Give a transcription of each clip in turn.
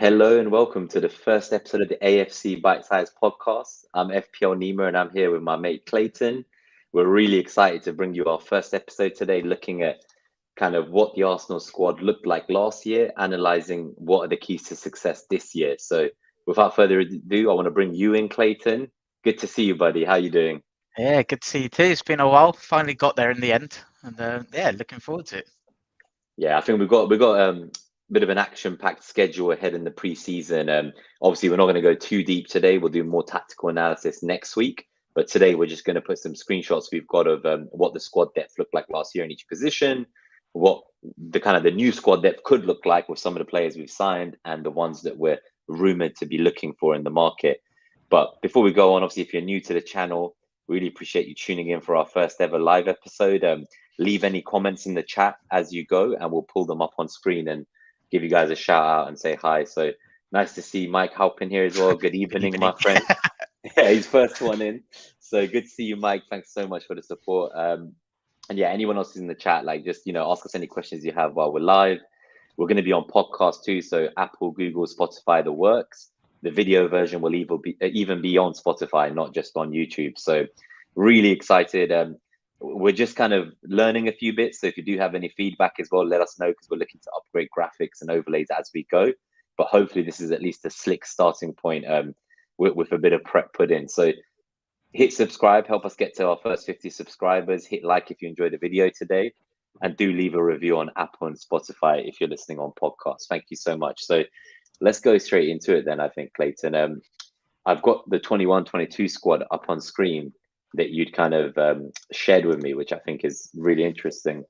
Hello and welcome to the first episode of the AFC BiteSize Podcast. I'm FPL Nima and I'm here with my mate Clayton. We're really excited to bring you our first episode today, looking at kind of what the Arsenal squad looked like last year, analysing what are the keys to success this year. So without further ado, I want to bring you in, Clayton. Good to see you, buddy. How you doing? Yeah, good to see you too. It's been a while. Finally got there in the end, and looking forward to it. Yeah, I think we've got a bit of an action-packed schedule ahead in the preseason. Obviously, we're not going to go too deep today. We'll do more tactical analysis next week. But today, we're just going to put some screenshots we've got of what the squad depth looked like last year in each position, what the new squad depth could look like with some of the players we've signed and the ones that we're rumored to be looking for in the market. But before we go on, obviously, if you're new to the channel, really appreciate you tuning in for our first ever live episode. Leave any comments in the chat as you go, and we'll pull them up on screen and give you guys a shout out and say hi. So nice to see Mike Halpin here as well. Good evening, my friend. Yeah, he's first one in. So good to see you, Mike. Thanks so much for the support. And yeah, anyone else who's in the chat, just ask us any questions you have while we're live. We're going to be on podcast too, so Apple, Google, Spotify, the works. The video version will even be on Spotify, not just on YouTube. So really excited. We're just kind of learning a few bits. So if you do have any feedback as well, let us know, because we're looking to upgrade graphics and overlays as we go. But hopefully this is at least a slick starting point with a bit of prep put in. So hit subscribe, help us get to our first 50 subscribers. Hit like if you enjoyed the video today. And do leave a review on Apple and Spotify if you're listening on podcasts. Thank you so much. So let's go straight into it then, I think, Clayton. I've got the 21-22 squad up on screen that you'd kind of shared with me, which I think is really interesting.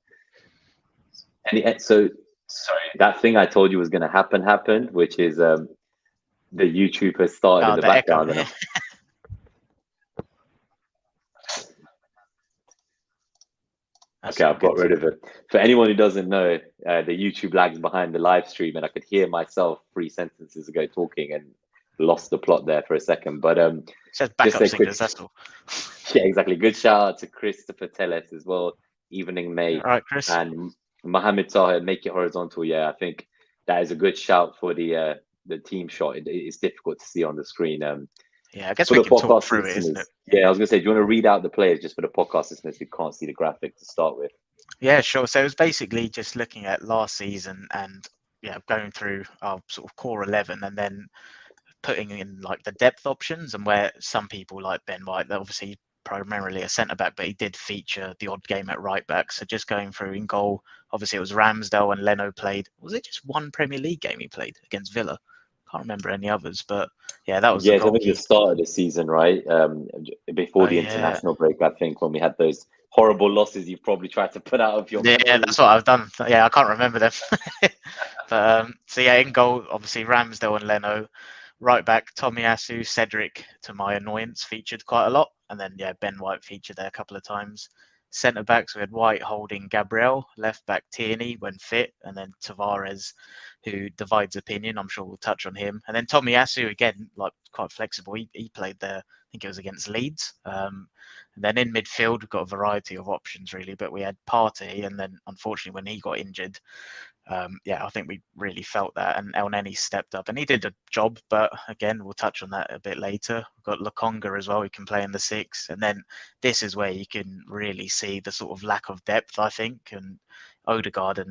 And so, sorry, that thing I told you was going to happened, which is the YouTube has started in the background. Echo. Okay, I've got rid of it. For anyone who doesn't know, the YouTube lags behind the live stream, and I could hear myself 3 sentences ago talking and lost the plot there for a second. But just backup singers, that's all. Yeah, exactly. Good shout out to Christopher Tellez as well. Evening, mate. All right, Chris. And Mohammed Taher, make it horizontal. Yeah, I think that is a good shout for the team shot. It's difficult to see on the screen. Yeah, I guess we can talk through it, isn't it? Yeah, I was going to say, do you want to read out the players just for the podcast listeners who can't see the graphic to start with? Yeah, sure. So it was basically just looking at last season and going through our sort of core 11 and then putting in like the depth options, and where some people like Ben White, they're obviously primarily a centre back, but he did feature the odd game at right back. So just going through in goal, obviously it was Ramsdale and Leno played. Was it just one Premier League game he played against Villa? Can't remember any others, but yeah, that was I think the start of the season, right? Before the international break, I think, when we had those horrible losses you've probably tried to put out of your memory. That's what I've done. Yeah, I can't remember them. But so yeah, in goal, obviously Ramsdale and Leno. Right back, Tomiyasu, Cedric, to my annoyance, featured quite a lot. And then Ben White featured there a couple of times. Centre backs, we had White, Holding, Gabriel. Left back, Tierney when fit, and then Tavares, who divides opinion. I'm sure we'll touch on him. And then Tomiyasu, again, like quite flexible. He played there, I think it was against Leeds. And then in midfield, we've got a variety of options really, but we had Partey, and then unfortunately when he got injured, I think we really felt that, and El Neni stepped up and he did a job, but again, we'll touch on that a bit later. We've got Lokonga as well, who can play in the 6, and then this is where you can really see the sort of lack of depth, I think, and Odegaard's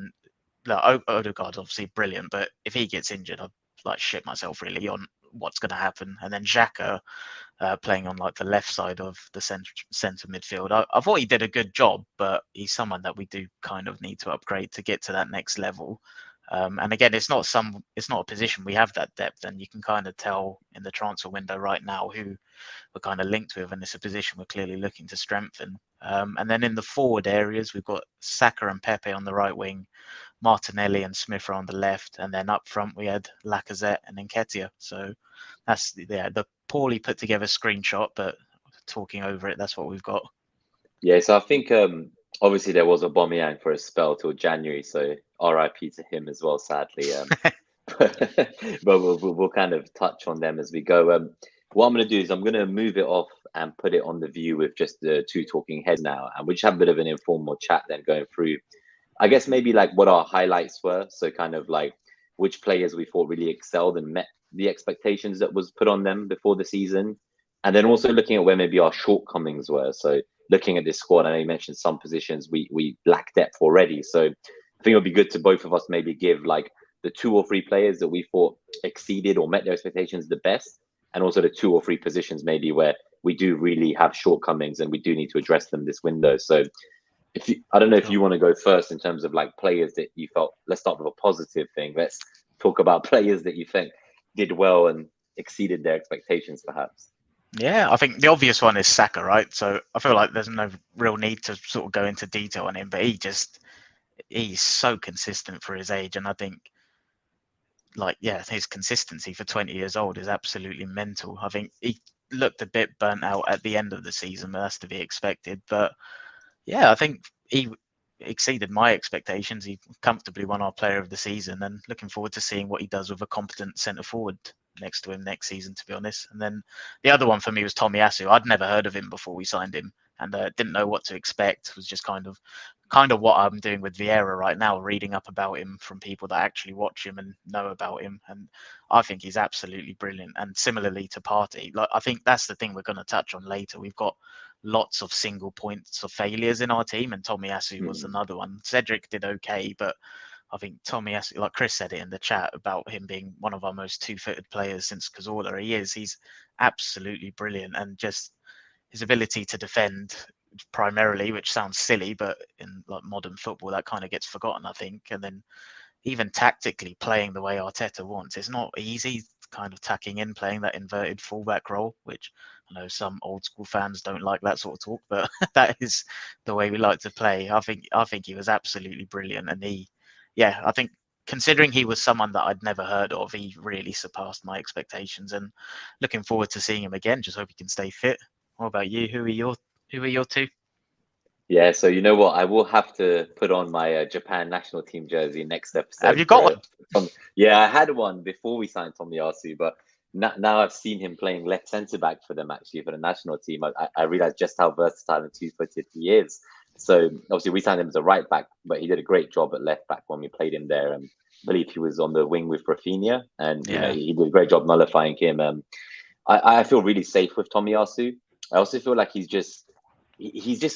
obviously brilliant, but if he gets injured, I'd like shit myself really on what's going to happen. And then Xhaka playing on like the left side of the centre midfield. I thought he did a good job, but he's someone that we do kind of need to upgrade to get to that next level. And again, it's not a position we have that depth, and you can kind of tell in the transfer window right now who we're kind of linked with, and it's a position we're clearly looking to strengthen. And then in the forward areas, we've got Saka and Pepe on the right wing, Martinelli and Smith are on the left, and then up front we had Lacazette and Nketiah. So that's the poorly put together screenshot, but talking over it, that's what we've got. Yeah, so I think obviously there was Aubameyang for a spell till January, so RIP to him as well, sadly. But we'll kind of touch on them as we go. What I'm going to do is I'm going to move it off and put it on the view with just the two talking heads now, and we just have a bit of an informal chat then going through, I guess, maybe like what our highlights were. So kind of like which players we thought really excelled and met the expectations that was put on them before the season. And then also looking at where maybe our shortcomings were. So looking at this squad, I know you mentioned some positions we lack depth already. So I think it'll be good to both of us maybe give like the 2 or 3 players that we thought exceeded or met their expectations the best, and also the 2 or 3 positions maybe where we do really have shortcomings and we do need to address them this window. So I don't know if you want to go first in terms of like players that you felt. Let's start with a positive thing. Let's talk about players that you think did well and exceeded their expectations, perhaps. Yeah, I think the obvious one is Saka, right? So I feel like there's no real need to sort of go into detail on him, but he's so consistent for his age, and I think his consistency for 20 years old is absolutely mental. I think he looked a bit burnt out at the end of the season, but that's to be expected. But yeah, I think he exceeded my expectations. He comfortably won our player of the season, and looking forward to seeing what he does with a competent centre forward next to him next season, to be honest. And then the other one for me was Tomiyasu. I'd never heard of him before we signed him, and didn't know what to expect. It was just kind of what I'm doing with Vieira right now, reading up about him from people that actually watch him and know about him. And I think he's absolutely brilliant. And similarly to Partey, I think that's the thing we're going to touch on later. We've got lots of single points of failures in our team, and Tomiyasu was another one. Cedric did okay, but I think Tomiyasu, like Chris said it in the chat about him being one of our most two-footed players since Cazorla, he's absolutely brilliant, and just his ability to defend primarily, which sounds silly, but in like modern football that kind of gets forgotten, I think. And then even tactically playing the way Arteta wants, it's not easy kind of tacking in, playing that inverted fullback role, which I know some old school fans don't like that sort of talk, but that is the way we like to play. I think he was absolutely brilliant, and I think considering he was someone that I'd never heard of, he really surpassed my expectations, and looking forward to seeing him again. Just hope he can stay fit. What about you? Who are your 2? Yeah, so you know what? I will have to put on my Japan national team jersey next episode. Have you got one? Yeah, I had one before we signed Tomiyasu, but now I've seen him playing left centre back for them, actually, for the national team. I realized just how versatile and two-footed he is. So obviously we signed him as a right back, but he did a great job at left back when we played him there. I believe he was on the wing with Rafinha, and he did a great job nullifying him. I feel really safe with Tomiyasu. I also feel like he's just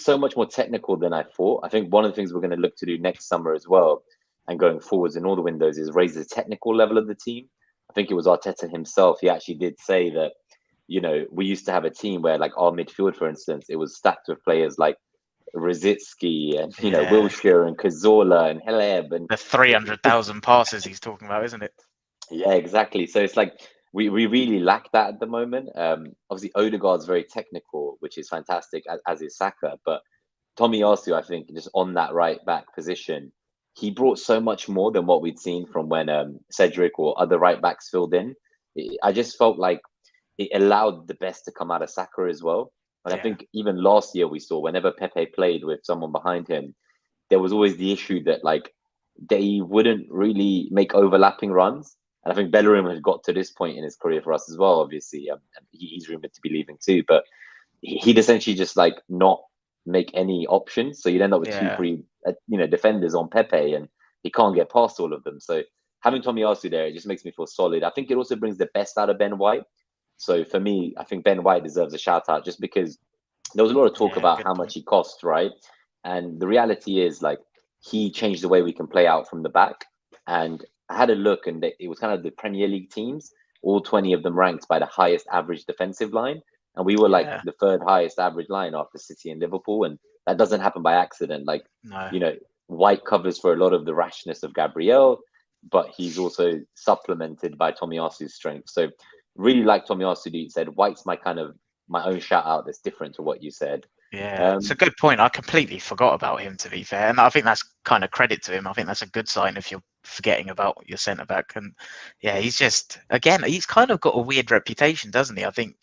so much more technical than I thought. I think one of the things we're going to look to do next summer as well, and going forwards in all the windows, is raise the technical level of the team. I think it was Arteta himself. He actually did say that, we used to have a team where, like, our midfield, for instance, it was stacked with players like Rosicki and, Wilshere and Cazorla and Haleb. And the 300,000 passes he's talking about, isn't it? Yeah, exactly. So it's like, we really lack that at the moment. Obviously, Odegaard's very technical, which is fantastic, as is Saka. But Tomiyasu, I think, just on that right back position, he brought so much more than what we'd seen from when Cedric or other right backs filled in. I just felt like it allowed the best to come out of Saka as well. And I think even last year we saw whenever Pepe played with someone behind him, there was always the issue that like they wouldn't really make overlapping runs. And I think Bellerin had got to this point in his career for us as well, obviously. He's rumored to be leaving too, but he'd essentially just like not make any options. So you'd end up with 2-3, defenders on Pepe, and he can't get past all of them. So having Tomiyasu there, it just makes me feel solid. I think it also brings the best out of Ben White. So for me, I think Ben White deserves a shout out just because there was a lot of talk about how much he cost, right? And the reality is like he changed the way we can play out from the back. And I had a look, and it was kind of the Premier League teams, all 20 of them ranked by the highest average defensive line. And we were like the third highest average line after City and Liverpool. And that doesn't happen by accident. Like, White covers for a lot of the rashness of Gabriel, but he's also supplemented by Tomiyasu's strength. So really like Tomiyasu said, White's my own shout out that's different to what you said. Yeah, it's a good point. I completely forgot about him, to be fair. And I think that's kind of credit to him. I think that's a good sign if you're forgetting about your centre back. And he's just, again, he's kind of got a weird reputation, doesn't he? I think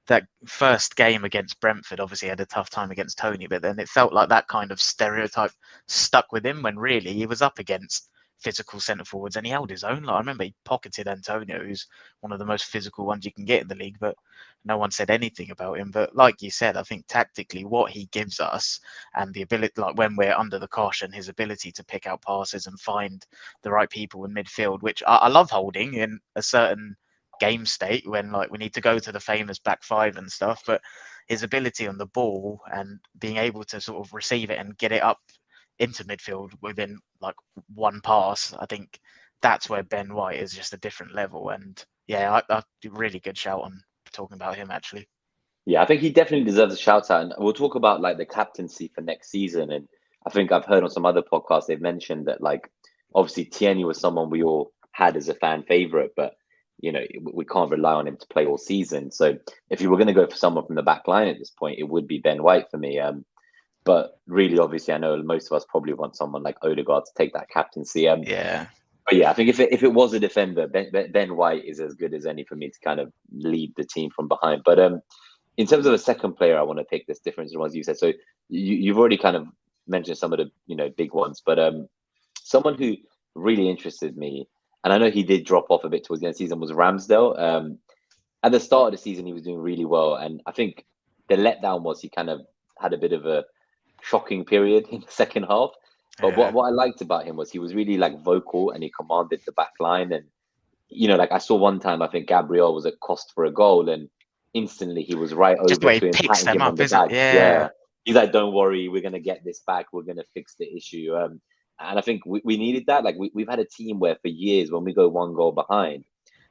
that first game against Brentford, obviously had a tough time against Tony, but then it felt like that kind of stereotype stuck with him when really he was up against physical centre forwards, and he held his own. Like, I remember he pocketed Antonio, who's one of the most physical ones you can get in the league, but no one said anything about him. But like you said, I think tactically what he gives us and the ability, like when we're under the cosh, and his ability to pick out passes and find the right people in midfield, which I love holding in a certain game state when like we need to go to the famous back five and stuff, but his ability on the ball and being able to sort of receive it and get it up into midfield within like one pass, I think that's where Ben White is just a different level. And yeah, I really good shout on talking about him actually. Yeah, I think he definitely deserves a shout out, and we'll talk about like the captaincy for next season. And I think I've heard on some other podcasts they've mentioned that like obviously Tierney was someone we all had as a fan favorite, but you know we can't rely on him to play all season. So if you were going to go for someone from the back line at this point, it would be Ben White for me. But really, obviously, I know most of us probably want someone like Odegaard to take that captaincy. Yeah. But yeah, I think if it was a defender, Ben White is as good as any for me to kind of lead the team from behind. But in terms of a second player, I want to pick this difference in the ones you said. So you've already kind of mentioned some of the big ones, but someone who really interested me, and I know he did drop off a bit towards the end of the season, was Ramsdale. At the start of the season, he was doing really well, and I think the letdown was he kind of had a bit of a shocking period in the second half. But what I liked about him was he was really like vocal and he commanded the back line. And like I saw one time, I think Gabriel was at cost for a goal, and instantly he was right just the over way to he him, picks patting them him on up, the isn't back. it? Yeah. He's like, "Don't worry, we're gonna get this back. We're gonna fix the issue." And I think we needed that. Like we've had a team where for years when we go one goal behind,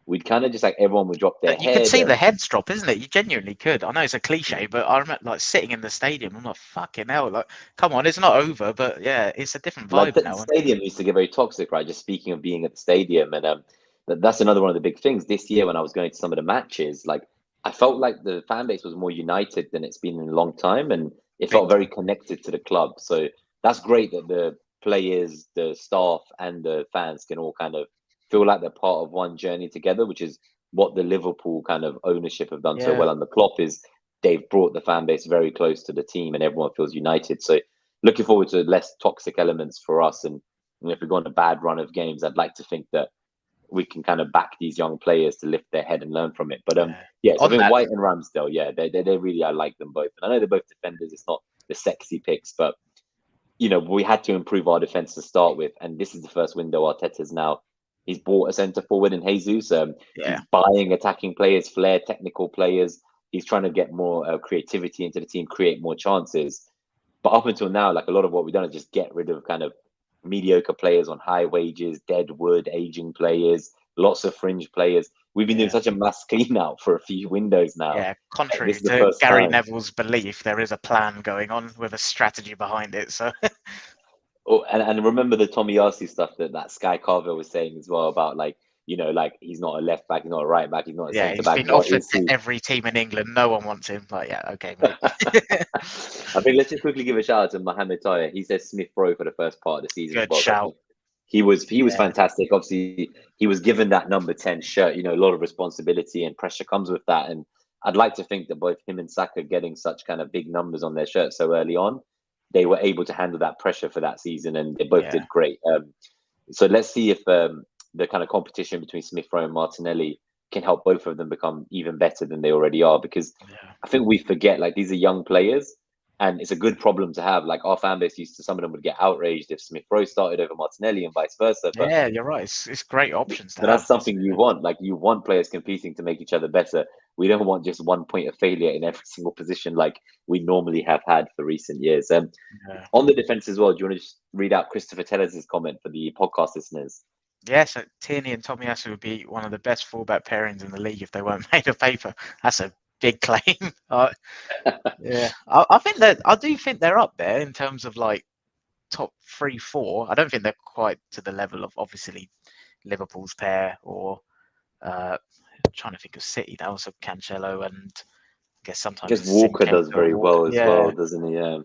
we'd kind of just like everyone would drop their You could head. see the heads drop, isn't it? You genuinely could. I know it's a cliche, but I remember like sitting in the stadium. I'm like, fucking hell! Like, come on, it's not over, but yeah, it's a different Like vibe the now. stadium used to get very toxic, right? Just speaking of being at the stadium, and that's another one of the big things this year when I was going to some of the matches. Like I felt like the fan base was more united than it's been in a long time, and it Big felt very time. connected to the club. So that's great that the players, the staff, and the fans can all kind of feel like they're part of one journey together, which is what the Liverpool kind of ownership have done so Yeah. well under Klopp. Is they've brought the fan base very close to the team, and everyone feels united. So looking forward to less toxic elements for us. And if we go on a bad run of games, I'd like to think that we can kind of back these young players to lift their head and learn from it. But so I On think that, White and Ramsdale, they really, I like them both. And I know they're both defenders. It's not the sexy picks, but we had to improve our defense to start with. And this is the first window Arteta's now. He's bought a centre forward in Jesus. He's buying attacking players, flair, technical players. He's trying to get more creativity into the team, create more chances. But up until now, like a lot of what we've done is just get rid of kind of mediocre players on high wages, dead wood, aging players, lots of fringe players. We've been doing such a mass clean out for a few windows now. yeah, contrary This is the to first Gary time. Neville's belief, there is a plan going on with a strategy behind it. So Oh, and remember the Tomiyasu stuff that Sky Carver was saying as well about like he's not a left back, he's not a right back, he's not a yeah, centre he's back. been What offered is to he? every team in England. No one wants him. Like, yeah, okay, mate. I think let's just quickly give a shout out to Mohamed Taya. He says Smith Rowe for the first part of the season as Good well. So I shout. think he was fantastic. Obviously, he was given that number 10 shirt. A lot of responsibility and pressure comes with that. And I'd like to think that both him and Saka getting such kind of big numbers on their shirts so early on, they were able to handle that pressure for that season, and they both did great. So let's see if the kind of competition between Smith Rowe and Martinelli can help both of them become even better than they already are. Because I think we forget, like, these are young players, and it's a good problem to have. Like, our fan base used to, some of them would get outraged if Smith Rowe started over Martinelli and vice versa. But Yeah, you're right. It's great options to but have. that's something you want. Like, you want players competing to make each other better. We don't want just one point of failure in every single position like we normally have had for recent years. On the defense as well, do you want to just read out Christopher Tellers' comment for the podcast listeners? Yeah, so Tierney and Tomiyasu would be one of the best fullback pairings in the league if they weren't made of paper. That's a big claim. Yeah, I do think they're up there in terms of like top 3, 4. I don't think they're quite to the level of obviously Liverpool's pair or trying to think of City now. So Cancelo and I guess sometimes Just Walker does very well as well, doesn't he? Yeah.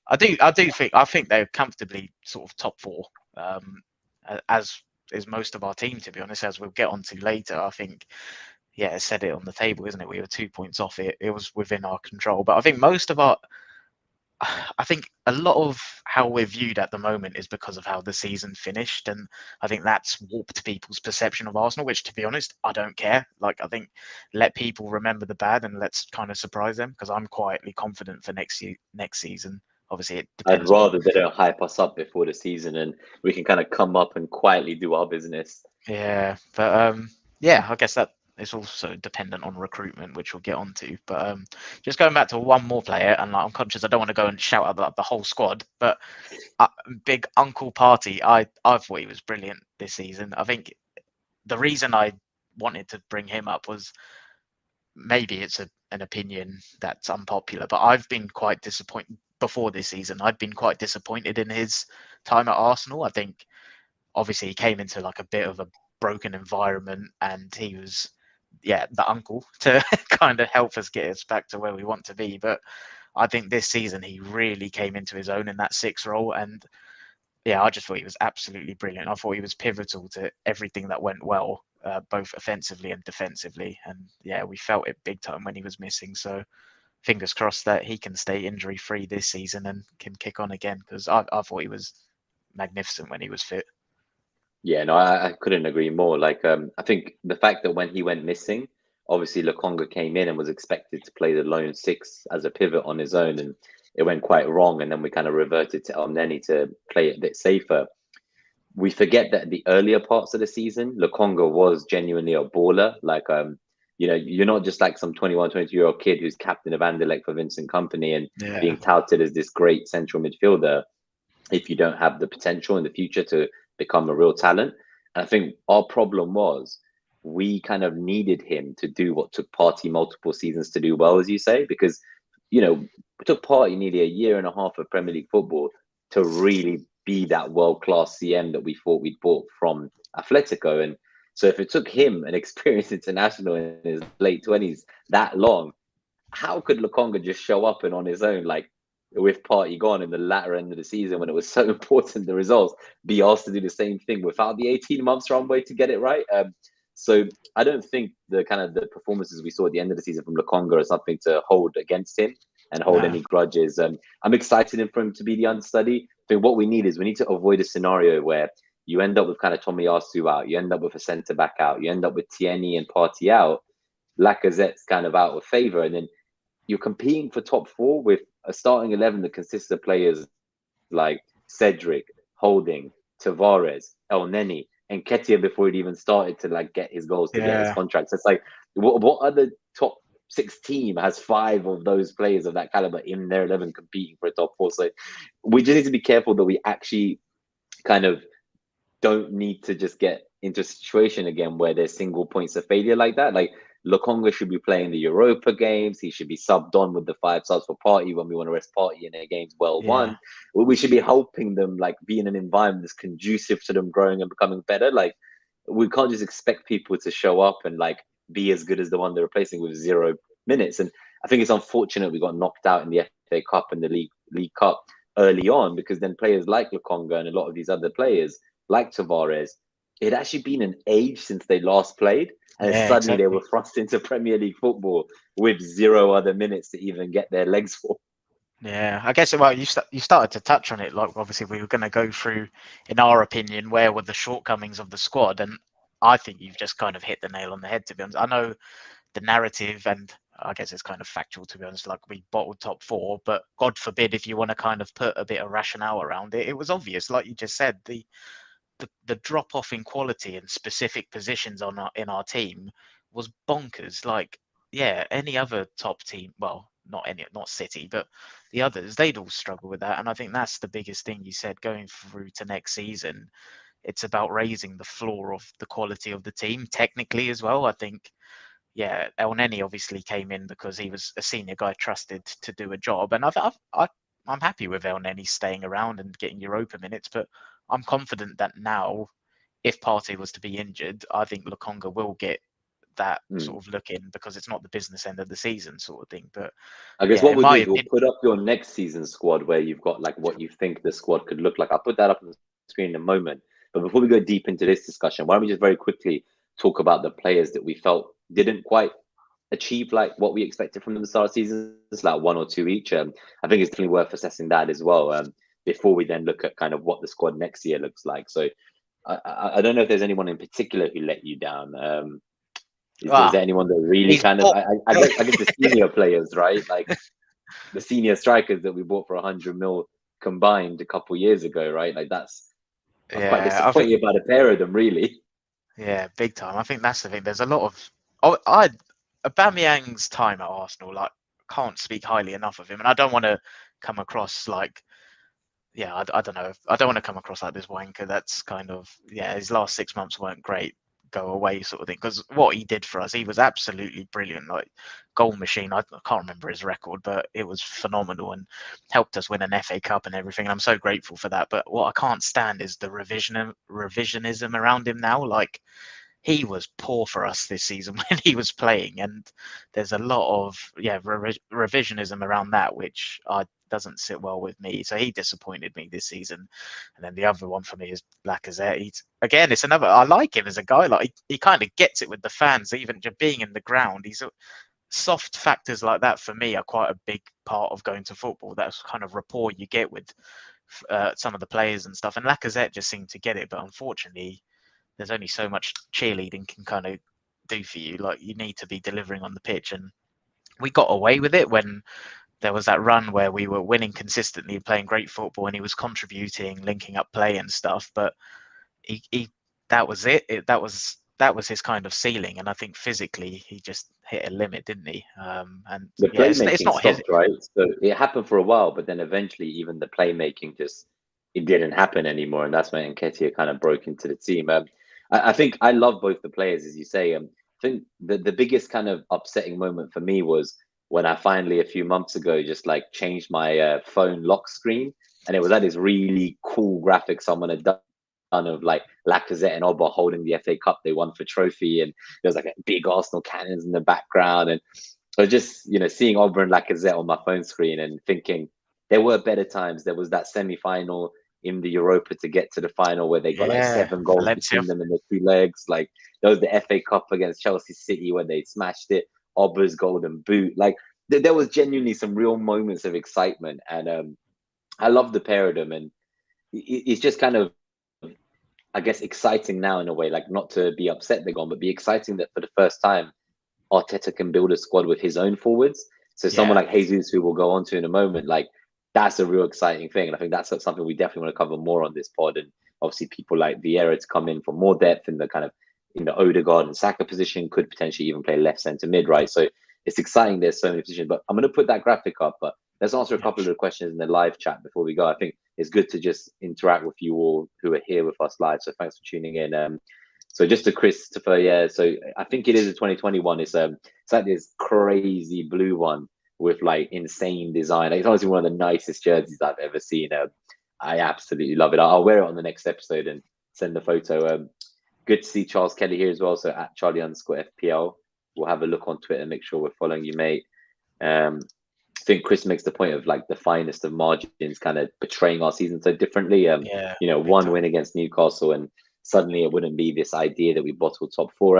I think they're comfortably sort of top 4, as is most of our team, to be honest, as we'll get onto later. I think, yeah, it said it on the table, isn't it? We were 2 points off it. It was within our control. But I think most of our I think a lot of how we're viewed at the moment is because of how the season finished, and I think that's warped people's perception of Arsenal. Which, to be honest, I don't care. Like, I think let people remember the bad and let's kind of surprise them, because I'm quietly confident for next season. Obviously, it I'd depends on. rather they don't hype us up before the season and we can kind of come up and quietly do our business. Yeah, but yeah, I guess that is also dependent on recruitment, which we'll get onto. But just going back to one more player, and like, I'm conscious I don't want to go and shout out the whole squad, but big Uncle Party, I thought he was brilliant this season. I think the reason I wanted to bring him up was, maybe it's an opinion that's unpopular, but I've been quite disappointed before this season. I'd been quite disappointed in his time at Arsenal. I think obviously he came into like a bit of a broken environment, and he was, yeah, the uncle to kind of help us get us back to where we want to be. But I think this season he really came into his own in that six role, and yeah, I just thought he was absolutely brilliant. I thought he was pivotal to everything that went well, both offensively and defensively. And yeah, we felt it big time when he was missing. So fingers crossed that he can stay injury free this season and can kick on again, because I thought he was magnificent when he was fit. Yeah, no, I couldn't agree more. Like, I think the fact that when he went missing, obviously Lokonga came in and was expected to play the lone six as a pivot on his own, and it went quite wrong. And then we kind of reverted to El Neni to play it a bit safer. We forget that the earlier parts of the season, Lokonga was genuinely a baller. Like, you're not just like some 21, 22-year-old kid who's captain of Anderlecht for Vincent Company and Yeah, being touted as this great central midfielder if you don't have the potential in the future to become a real talent. And I think our problem was we kind of needed him to do what took Party multiple seasons to do well, as you say, because, it took Party nearly a year and a half of Premier League football to really be that world-class CM that we thought we'd bought from Atletico. And so if it took him, an experienced international in his late 20s, that long, how could Lokonga just show up and on his own, like with Party gone in the latter end of the season when it was so important, the results, be asked to do the same thing without the 18 months runway to get it right? So I don't think the kind of the performances we saw at the end of the season from Lokonga is something to hold against him and hold no, any grudges. I'm excited for him to be the understudy. I think what we need is we need to avoid a scenario where you end up with kind of Tomiyasu out, you end up with a centre back out, you end up with Tierney and Party out, Lacazette's kind of out of favour, and then you're competing for top four with a starting 11 that consists of players like Cedric, Holding, Tavares, El Neni, and Ketia before he'd even started to like get his goals to get his yeah, contracts. It's like, what other top six team has five of those players of that caliber in their 11 competing for a top four? So we just need to be careful that we actually kind of don't need to just get into a situation again where there's single points of failure like that. Like Lokonga should be playing the Europa games. He should be subbed on with the 5 subs for Party when we want to rest Party in their games well yeah, won. We should be helping them like be in an environment that's conducive to them growing and becoming better. Like we can't just expect people to show up and like be as good as the one they're replacing with 0 minutes. And I think it's unfortunate we got knocked out in the FA Cup and the League Cup early on, because then players like Lokonga and a lot of these other players like Tavares, it had actually been an age since they last played, and yeah, suddenly they exactly. were thrust into Premier League football with 0 other minutes to even get their legs for. Yeah, I guess, well, you started to touch on it. Like, obviously, we were going to go through, in our opinion, where were the shortcomings of the squad, and I think you've just kind of hit the nail on the head. To be honest, I know the narrative, and I guess it's kind of factual. To be honest, like, we bottled top four, but God forbid if you want to kind of put a bit of rationale around it, it was obvious, like you just said, the drop off in quality in specific positions in our team was bonkers. Like, yeah, any other top team, well, not City, but the others, they'd all struggle with that. And I think that's the biggest thing you said going through to next season. It's about raising the floor of the quality of the team technically as well. I think, yeah, El Neni obviously came in because he was a senior guy trusted to do a job, and I'm happy with El Neni staying around and getting Europa minutes, but I'm confident that now, if Partey was to be injured, I think Lokonga will get that Hmm. sort of look in, because it's not the business end of the season sort of thing. But I guess yeah, what in we'll do my is we'll opinion, put up your next season squad where you've got like what you think the squad could look like. I'll put that up on the screen in a moment. But before we go deep into this discussion, why don't we just very quickly talk about the players that we felt didn't quite achieve like what we expected from them at the start of the season? It's like 1 or 2 each. I think it's definitely worth assessing that as well, before we then look at kind of what the squad next year looks like. So I don't know if there's anyone in particular who let you down. Is there anyone that really he's kind of, bought- I guess the senior players, right? Like the senior strikers that we bought for 100 mil combined a couple years ago, right? Like I'm quite yeah, I think disappointed about a pair of them, really. yeah, big time. I think that's the thing. There's a lot of Aubameyang's time at Arsenal. Like, can't speak highly enough of him, and I don't want to come across like I don't know. I don't want to come across like this wanker. That's kind of his last 6 months weren't great. Go away sort of thing. Because what he did for us, he was absolutely brilliant. Like goal machine. I can't remember his record, but it was phenomenal and helped us win an FA Cup and everything. And I'm so grateful for that. But what I can't stand is the revisionism around him now. Like he was poor for us this season when he was playing, and there's a lot of revisionism around that, which doesn't sit well with me. So he disappointed me this season. And then the other one for me is Lacazette. It's another. I like him as a guy. Like he kind of gets it with the fans, even just being in the ground. Soft factors like that for me are quite a big part of going to football. That's kind of rapport you get with some of the players and stuff. And Lacazette just seemed to get it, but unfortunately, there's only so much cheerleading can kind of do for you. Like you need to be delivering on the pitch, and we got away with it when there was that run where we were winning consistently, playing great football, and he was contributing, linking up play and stuff. But he that was it. That was his kind of ceiling, and I think physically he just hit a limit, didn't he? And The it's playmaking not his. stopped, right? So it happened for a while, but then eventually even the playmaking it didn't happen anymore, and that's when Nketiah kind of broke into the team. I think I love both the players, as you say. I think the biggest kind of upsetting moment for me was when I finally a few months ago just like changed my phone lock screen, and it was like this really cool graphic someone had done of like Lacazette and Oba holding the FA Cup they won for trophy, and there was like a big Arsenal cannons in the background, and so just seeing Oba and Lacazette on my phone screen and thinking there were better times. There was that semi-final in the Europa to get to the final where they got like 7 goals Valencia. between them in the 2 legs. Like there was the FA Cup against Chelsea City when they smashed it. Oba's golden boot. Like there was genuinely some real moments of excitement, and I love the pair of them. And it's just kind of, I guess, exciting now in a way, like not to be upset they're gone, but be exciting that for the first time, Arteta can build a squad with his own forwards. So someone like Jesus, who we'll go on to in a moment, like that's a real exciting thing. And I think that's something we definitely want to cover more on this pod. And obviously people like Vieira to come in for more depth in the kind of, Odegaard and Saka position, could potentially even play left centre mid, right? So it's exciting. There's so many positions, but I'm going to put that graphic up, but let's answer a couple of the questions in the live chat before we go. I think it's good to just interact with you all who are here with us live. So thanks for tuning in. So just to Christopher, so I think it is a 2021. It's like this crazy blue one with like insane design. It's honestly one of the nicest jerseys I've ever seen. I absolutely love it. I'll wear it on the next episode and send the photo. Good to see Charles Kelly here as well. So at Charlie_FPL, we'll have a look on Twitter, make sure we're following you, mate. I think Chris makes the point of like the finest of margins kind of portraying our season so differently. One win against Newcastle, and suddenly it wouldn't be this idea that we bottled top four.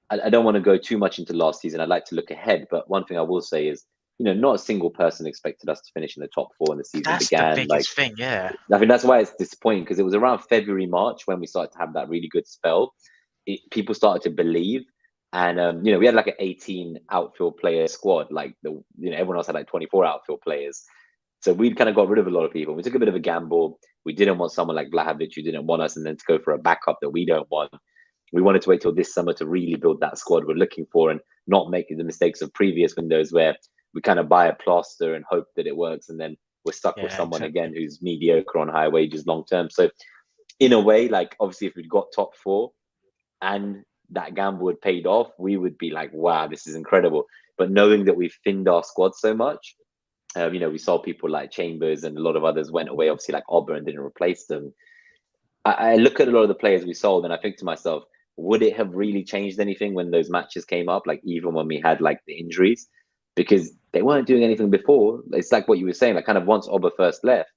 I don't want to go too much into last season. I'd like to look ahead, but one thing I will say is, not a single person expected us to finish in the top four when the season began. That's the biggest thing, yeah. I think that's why it's disappointing, because it was around February, March when we started to have that really good spell. People started to believe, and we had like an 18 outfield player squad. Like everyone else had like 24 outfield players. So we'd kind of got rid of a lot of people. We took a bit of a gamble. We didn't want someone like Vlahovic who didn't want us, and then to go for a backup that we don't want. We wanted to wait till this summer to really build that squad we're looking for, and not make the mistakes of previous windows where we kind of buy a plaster and hope that it works, and then we're stuck with someone again who's mediocre on higher wages long term. So in a way, like obviously if we'd got top four and that gamble had paid off, we would be like, wow, this is incredible. But knowing that we've thinned our squad so much, we saw people like Chambers and a lot of others went away, obviously like Oba, and didn't replace them. I look at a lot of the players we sold and I think to myself, would it have really changed anything when those matches came up? Like even when we had like the injuries, because they weren't doing anything before. It's like what you were saying, like kind of once Oba first left,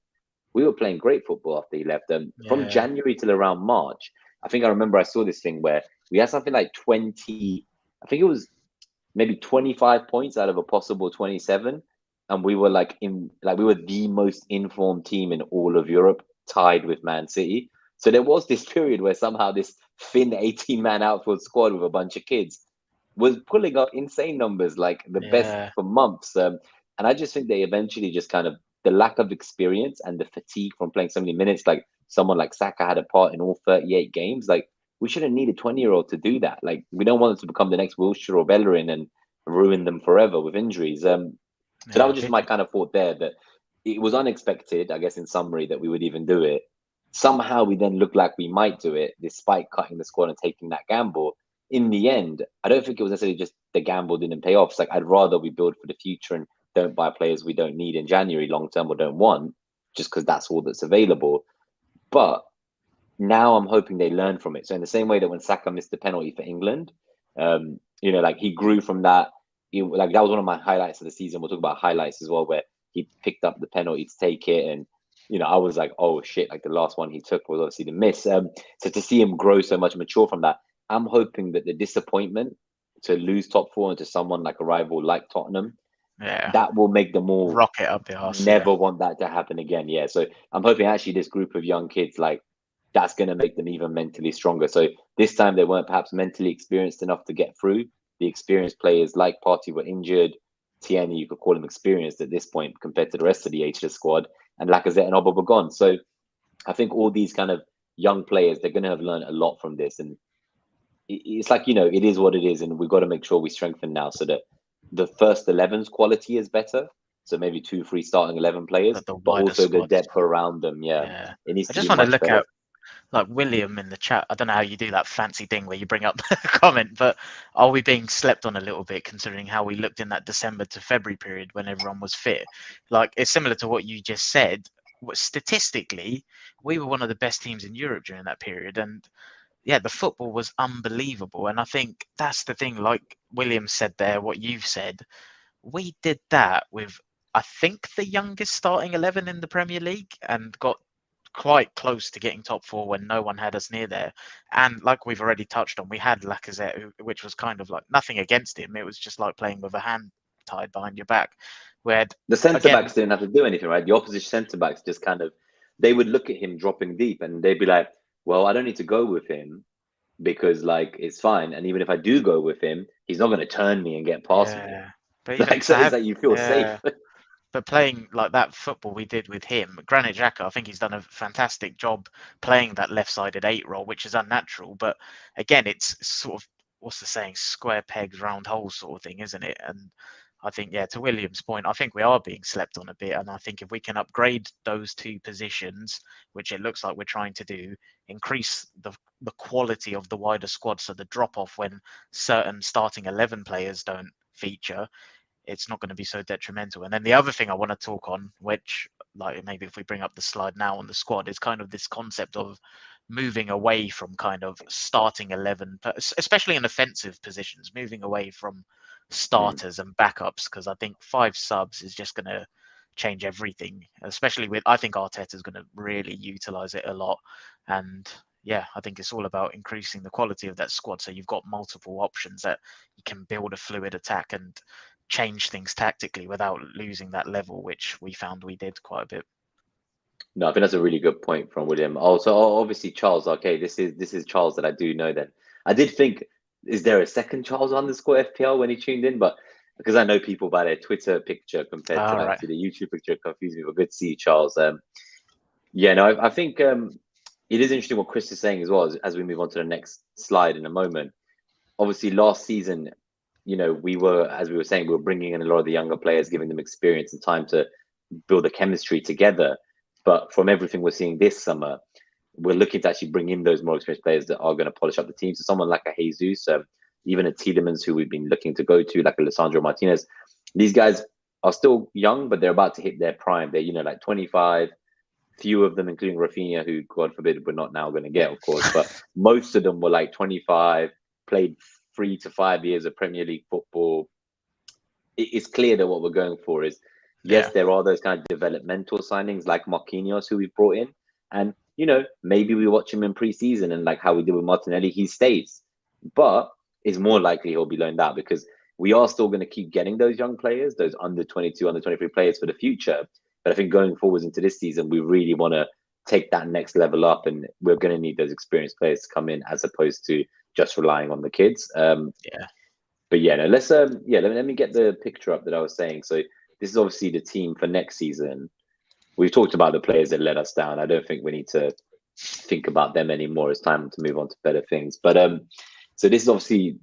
we were playing great football after he left. From January till around March, I think I remember I saw this thing where we had something like 20, I think it was maybe 25 points out of a possible 27. And we were we were the most informed team in all of Europe, tied with Man City. So there was this period where somehow this thin 18-man outfield squad with a bunch of kids was pulling up insane numbers, like the best Yeah, for months. And I just think they eventually just kind of, the lack of experience and the fatigue from playing so many minutes, like someone like Saka had a part in all 38 games. Like, we shouldn't need a 20-year-old to do that. Like, we don't want them to become the next Wilshere or Bellerin and ruin them forever with injuries. So that yeah, was just my kind of thought there, that it was unexpected, I guess, in summary, that we would even do it. Somehow we then looked like we might do it despite cutting the squad and taking that gamble. In the end, I don't think it was necessarily just the gamble didn't pay off. It's like, I'd rather we build for the future and don't buy players we don't need in January long term or don't want, just because that's all that's available. But now I'm hoping they learn from it. So in the same way that when Saka missed the penalty for England, like he grew from that. Like, that was one of my highlights of the season. We'll talk about highlights as well, where he picked up the penalty to take it, and I was like, oh shit! Like, the last one he took was obviously the miss. So to see him grow so much, mature from that, I'm hoping that the disappointment to lose top four into someone like a rival like Tottenham, yeah. that will make them all Rocket up the arse. Yeah, never want that to happen again. Yeah. So I'm hoping actually this group of young kids, like, that's going to make them even mentally stronger. So this time they weren't perhaps mentally experienced enough to get through. The experienced players like Partey were injured. Tierney, you could call him experienced at this point compared to the rest of the ageless squad. And Lacazette and Oba were gone. So I think all these kind of young players, they're going to have learned a lot from this. And it's like, it is what it is. And we've got to make sure we strengthen now so that the first 11's quality is better. So maybe 2, 3 starting 11 players, the but wider also the squads. depth around them. Yeah, Yeah, it needs I to just be want to much look better. at like William in the chat. I don't know how you do that fancy thing where you bring up the comment, but are we being slept on a little bit considering how we looked in that December to February period when everyone was fit? Like, it's similar to what you just said. Statistically, we were one of the best teams in Europe during that period, and yeah, the football was unbelievable. And I think that's the thing, like William said there, what you've said, we did that with, I think, the youngest starting 11 in the Premier League and got quite close to getting top four when no one had us near there. And like we've already touched on, we had Lacazette, which was kind of like nothing against him. It was just like playing with a hand tied behind your back. We had, The centre again, backs didn't have to do anything, right? The opposition centre backs just kind of, they would look at him dropping deep and they'd be like, well, I don't need to go with him because, like, it's fine. And even if I do go with him, he's not going to turn me and get past me. yeah. But even Like, so to it's have, like you feel yeah. safe. But playing like that football we did with him, Granit Xhaka, I think he's done a fantastic job playing that left-sided 8 role, which is unnatural. But again, it's sort of, what's the saying, square pegs, round holes sort of thing, isn't it? And I think, yeah, to William's point, I think we are being slept on a bit. And I think if we can upgrade those 2 positions, which it looks like we're trying to do, increase the quality of the wider squad, so the drop-off when certain starting 11 players don't feature, it's not going to be so detrimental. And then the other thing I want to talk on, which, like, maybe if we bring up the slide now on the squad, is kind of this concept of moving away from kind of starting 11, especially in offensive positions, moving away from starters and backups, because I think 5 subs is just going to change everything, especially with, I think Arteta is going to really utilize it a lot. And yeah, I think it's all about increasing the quality of that squad, so you've got multiple options that you can build a fluid attack and change things tactically without losing that level, which we found we did quite a bit. No, I think that's a really good point from William. Also, obviously, Charles. Okay, this is Charles that I do know. Then I did think, is there a second Charles underscore FPL when he tuned in? But because I know people by their Twitter picture compared to All right. actually the YouTube picture, confused me. But good to see you, Charles. Yeah, no, I think it is interesting what Chris is saying as well as we move on to the next slide in a moment. Obviously, last season, we were, as we were saying, we were bringing in a lot of the younger players, giving them experience and time to build a chemistry together. But from everything we're seeing this summer, we're looking to actually bring in those more experienced players that are going to polish up the team. So someone like a Jesus, even a Tielemans, who we've been looking to go to, like a Lissandro Martinez, these guys are still young, but they're about to hit their prime. They're, like 25, few of them, including Rafinha, who, God forbid, we're not now going to get, of course, but most of them were like 25, played 3 to 5 years of Premier League football. It's clear that what we're going for is, yes, there are those kind of developmental signings like Marquinhos, who we've brought in. And, maybe we watch him in preseason and like how we did with Martinelli, he stays. But it's more likely he'll be loaned out because we are still going to keep getting those young players, those under 22, under 23 players for the future. But I think going forwards into this season, we really want to take that next level up, and we're going to need those experienced players to come in as opposed to just relying on the kids. But yeah, no, let's let me get the picture up that I was saying. So this is obviously the team for next season. We've talked about the players that let us down. I don't think we need to think about them anymore. It's time to move on to better things. But so this is obviously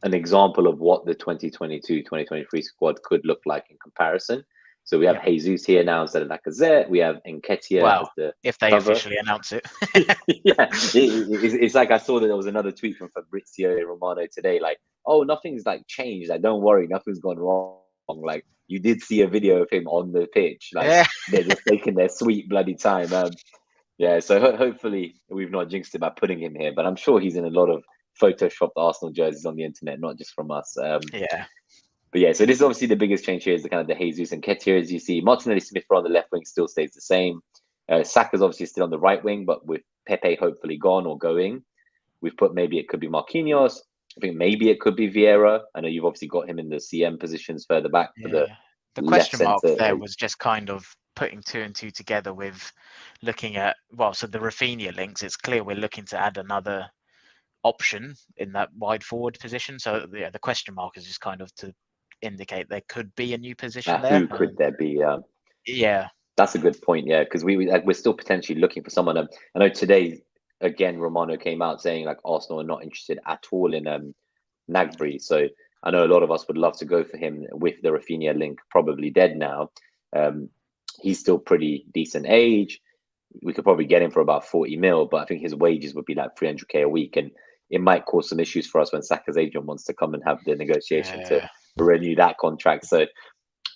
an example of what the 2022-2023 squad could look like in comparison. So we have Jesus here now instead of Lacazette. We have Nketiah as the if they cover. officially announce it. It's like I saw that there was another tweet from Fabrizio Romano today, like, oh, nothing's like changed. Like, don't worry, nothing's gone wrong. Like, you did see a video of him on the pitch. Like, they're just taking their sweet bloody time. So hopefully we've not jinxed it by putting him here, but I'm sure he's in a lot of photoshopped Arsenal jerseys on the internet, not just from us. But yeah, so this is obviously the biggest change here is the kind of the Jesus and Nketiah, as you see. Martinelli Smith on the left wing still stays the same. Saka's obviously still on the right wing, but with Pepe hopefully gone or going, we've put maybe it could be Marquinhos. I think maybe it could be Vieira. I know you've obviously got him in the CM positions further back for the question mark there was just kind of putting two and two together with looking at, so the Rafinha links, it's clear we're looking to add another option in that wide forward position. So the question mark is just kind of to indicate there could be a new position there. Who could there be? Yeah. That's a good point, because we're still potentially looking for someone. I know today, again, Romano came out saying like Arsenal are not interested at all in Nagby. So I know a lot of us would love to go for him with the Rafinha link probably dead now. He's still pretty decent age. We could probably get him for about 40 mil, but I think his wages would be like 300k a week. And it might cause some issues for us when Saka's agent wants to come and have the negotiation to renew that contract. So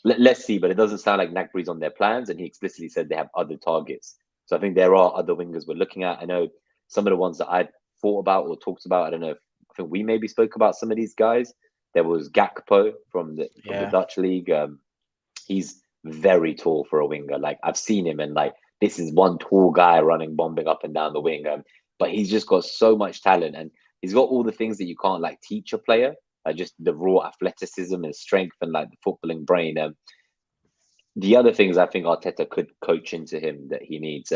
let's see, but it doesn't sound like Nagby's on their plans, and he explicitly said they have other targets. So I think there are other wingers we're looking at. I know some of the ones that I thought about or talked about. I don't know if I think we maybe spoke about some of these guys. There was Gakpo from the Dutch league. He's very tall for a winger. Like, I've seen him, and like, this is one tall guy bombing up and down the wing. But he's just got so much talent, and he's got all the things that you can't like teach a player. Just the raw athleticism and strength and like the footballing brain. The other things I think Arteta could coach into him that he needs.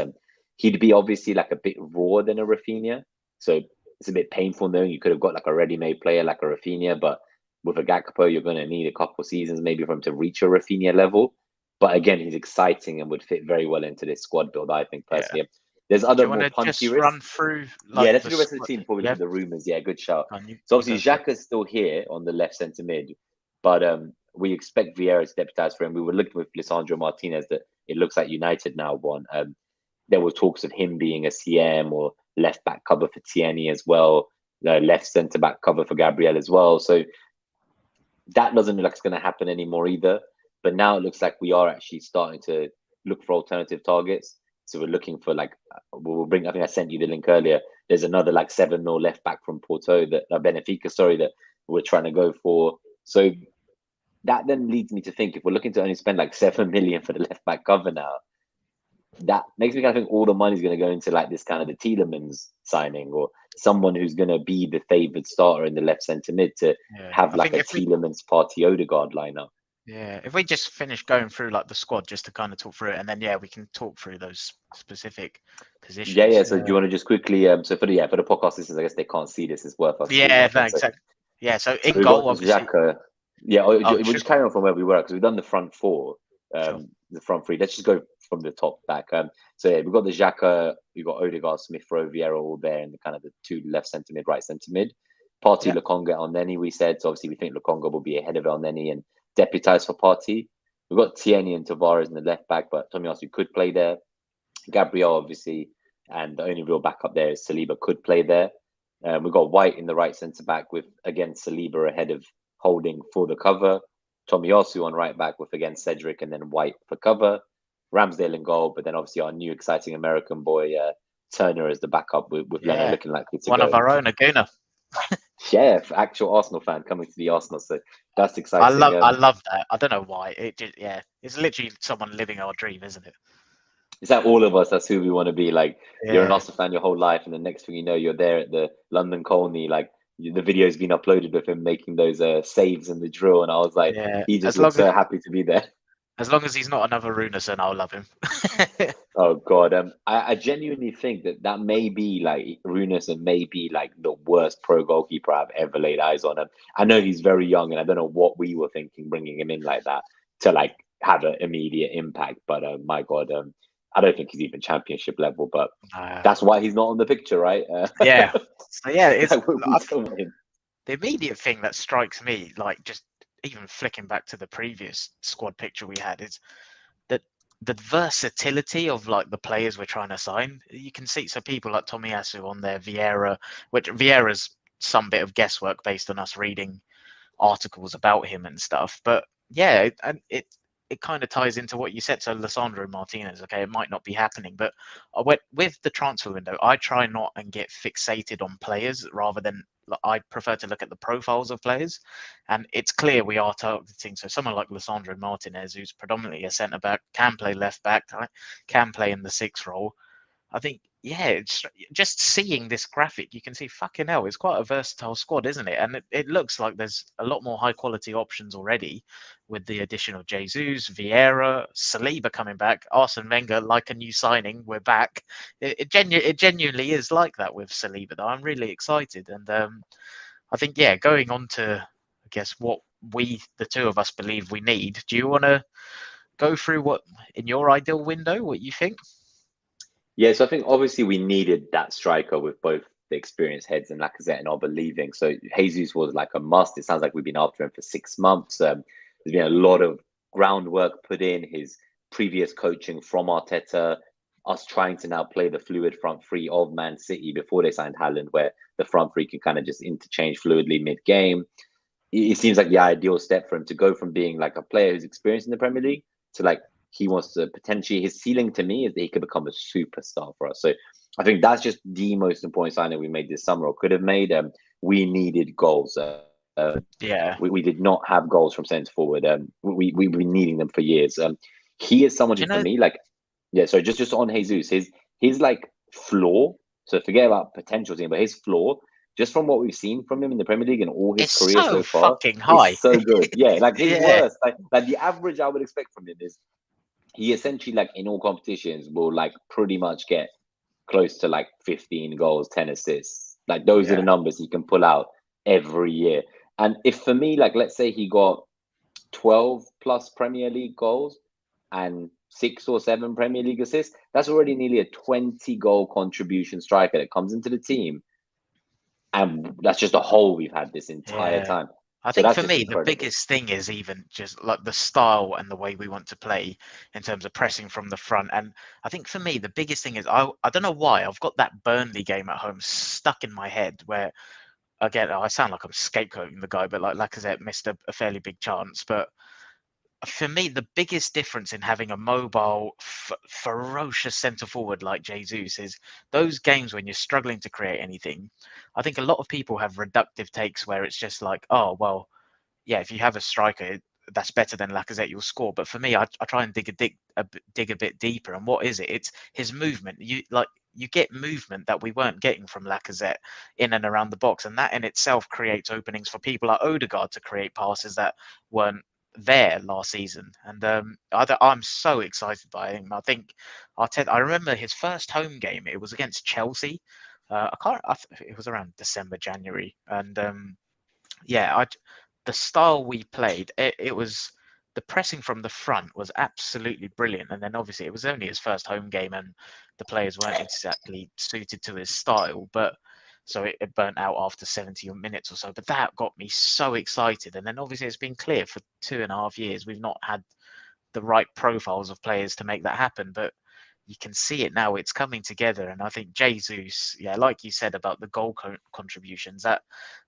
He'd be obviously like a bit rawer than a Rafinha, so it's a bit painful knowing you could have got like a ready-made player like a Rafinha, but with a Gakpo, you're going to need a couple seasons maybe for him to reach a Rafinha level. But again, he's exciting and would fit very well into this squad build, I think, personally. There's other more punchy risks. Run through, let's do the rest of the team before we look at the rumours. Yeah, good shout. So obviously, Xhaka's still here on the left centre mid, but we expect Vieira to deputise for him. We were looking with Lisandro Martinez that it looks like United now want. There were talks of him being a CM or left back cover for Tierney as well, left centre back cover for Gabriel as well. So that doesn't look like it's going to happen anymore either. But now it looks like we are actually starting to look for alternative targets. So we're looking for I think I sent you the link earlier. There's another like 7 mil left back from Porto Benfica, that we're trying to go for. So that then leads me to think, if we're looking to only spend like 7 million for the left back cover now, that makes me kind of think all the money's going to go into like this kind of the Tielemans signing, or someone who's going to be the favoured starter in the left centre mid to have like a Tielemans Partey Odegaard lineup. Yeah, if we just finish going through like the squad just to kind of talk through it, and then we can talk through those specific positions. Yeah. So do you want to just quickly? So for the podcast listeners, I guess they can't see this. It's worth us. Exactly. Yeah. So in goal, obviously. Xhaka. We'll just carry on from where we were, because we've done the front four, the front three. Let's just go from the top back. We've got the Xhaka, we've got Odegaard, Smith Rowe, Vieira all there, and the kind of the two left centre mid, right centre mid. Partey, Lokonga, Elneny. We said, so obviously we think Lokonga will be ahead of Elneny and deputise for Partey. We've got Tierney and Tavares in the left back, but Tomiyasu could play there. Gabriel, obviously, and the only real backup there is Saliba could play there. We've got White in the right centre back with, again, Saliba ahead of Holding for the cover. Tomiyasu on right back with, again, Cedric and then White for cover. Ramsdale in goal, but then obviously our new exciting American boy, Turner, as the backup with Leno looking like it's one of our own, Aguna. Actual Arsenal fan coming to the Arsenal, so that's exciting. I love that. I don't know why. It's literally someone living our dream, isn't it? It's like all of us. That's who we want to be. Like, you're an Arsenal fan your whole life, and the next thing you know, you're there at the London Colney, like the video's been uploaded with him making those saves in the drill, and I was like, Yeah, he just looks so happy to be there. as long as he's not another Runerson, I'll love him. Oh God, I genuinely think that may be like Runeson may be like the worst pro goalkeeper I've ever laid eyes on. I know he's very young, and I don't know what we were thinking bringing him in like that to like have an immediate impact. But my God, I don't think he's even championship level. But that's why he's not on the picture, right? Yeah. So yeah, it's like, we still want him. The immediate thing that strikes me, like just even flicking back to the previous squad picture we had, is that the versatility of like the players we're trying to sign. You can see so people like Tomiyasu on there, Vieira, which Vieira's some bit of guesswork based on us reading articles about him and stuff. But yeah, and it kind of ties into what you said. So Lisandro Martinez, okay, it might not be happening, but with the transfer window, I try not and get fixated on players rather than I prefer to look at the profiles of players, and it's clear we are targeting. So someone like Lisandro Martinez, who's predominantly a centre back, can play left back, can play in the 6 role. I think, yeah, it's just seeing this graphic, you can see fucking hell, it's quite a versatile squad, isn't it? And it looks like there's a lot more high quality options already with the addition of Jesus, Vieira, Saliba coming back, Arsene Wenger, like a new signing, we're back. It genuinely is like that with Saliba, though. I'm really excited. And I think, yeah, going on to, I guess, what the two of us believe we need, do you want to go through what, in your ideal window, what you think? Yeah, so I think obviously we needed that striker with both the experienced heads and Lacazette and Alba leaving. So Jesus was like a must. It sounds like we've been after him for 6 months. There's been a lot of groundwork put in, his previous coaching from Arteta, us trying to now play the fluid front three of Man City before they signed Haaland, where the front three can kind of just interchange fluidly mid-game. It seems like the ideal step for him to go from being like a player who's experienced in the Premier League to like he wants to potentially, his ceiling to me is that he could become a superstar for us. So I think that's just the most important signing we made this summer or could have made. We needed goals. We did not have goals from centre forward. We've been needing them for years. He is someone who, for me, like, yeah. So just on Jesus, his like floor. So forget about potential team, but his floor, just from what we've seen from him in the Premier League and all his career so far, fucking high. Is so good. Yeah, like his worst, like the average I would expect from him is he essentially, like in all competitions, will like pretty much get close to like 15 goals, 10 assists. Like those are the numbers he can pull out every year. And if for me, like let's say he got 12 plus Premier League goals and 6 or 7 Premier League assists, that's already nearly a 20 goal contribution striker that comes into the team. And that's just a hole we've had this entire time. I think for me, the biggest thing is even just like the style and the way we want to play in terms of pressing from the front. And I think for me, the biggest thing is I don't know why I've got that Burnley game at home stuck in my head where, again, I sound like I'm scapegoating the guy, but like Lacazette missed a fairly big chance. But for me, the biggest difference in having a mobile, ferocious centre forward like Jesus is those games when you're struggling to create anything. I think a lot of people have reductive takes where it's just like, oh, well, yeah, if you have a striker, that's better than Lacazette, you'll score. But for me, I try and dig a bit deeper. And what is it? It's his movement. You get movement that we weren't getting from Lacazette in and around the box. And that in itself creates openings for people like Odegaard to create passes that weren't there last season. And I'm so excited by him. I think I remember his first home game, it was against Chelsea. It was around December, January. And the style we played, it was the pressing from the front was absolutely brilliant. And then obviously it was only his first home game and the players weren't exactly suited to his style, but so it burnt out after 70 minutes or so. But that got me so excited. And then obviously it's been clear for 2.5 years we've not had the right profiles of players to make that happen. But you can see it now, it's coming together. And I think Jesus, like you said about the goal contributions, that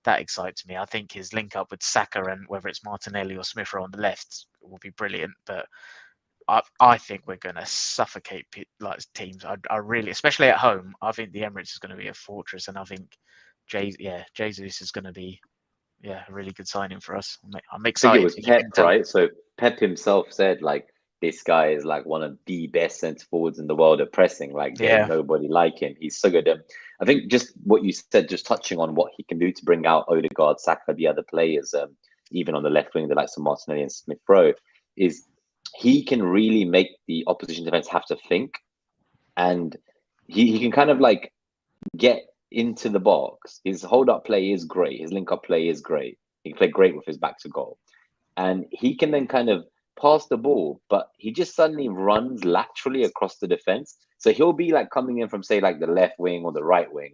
excites me. I think his link up with Saka and whether it's Martinelli or Smith Rowe on the left will be brilliant. But I think we're going to suffocate like teams. I really, especially at home, I think the Emirates is going to be a fortress. And I think Jesus is going to be a really good signing for us. I'm excited. I think it was Pep, right? So Pep himself said, like, this guy is like one of the best centre forwards in the world at pressing. Like there's Yeah, nobody like him. He's so good. I think just what you said, just touching on what he can do to bring out Odegaard, Saka, the other players, even on the left wing, the likes of Martinelli and Smith Rowe, is he can really make the opposition defense have to think, and he can kind of like get into the box. His hold up play is great. His link up play is great. He can play great with his back to goal, and he can then kind of pass the ball, but he just suddenly runs laterally across the defense. So he'll be like coming in from, say, like the left wing or the right wing.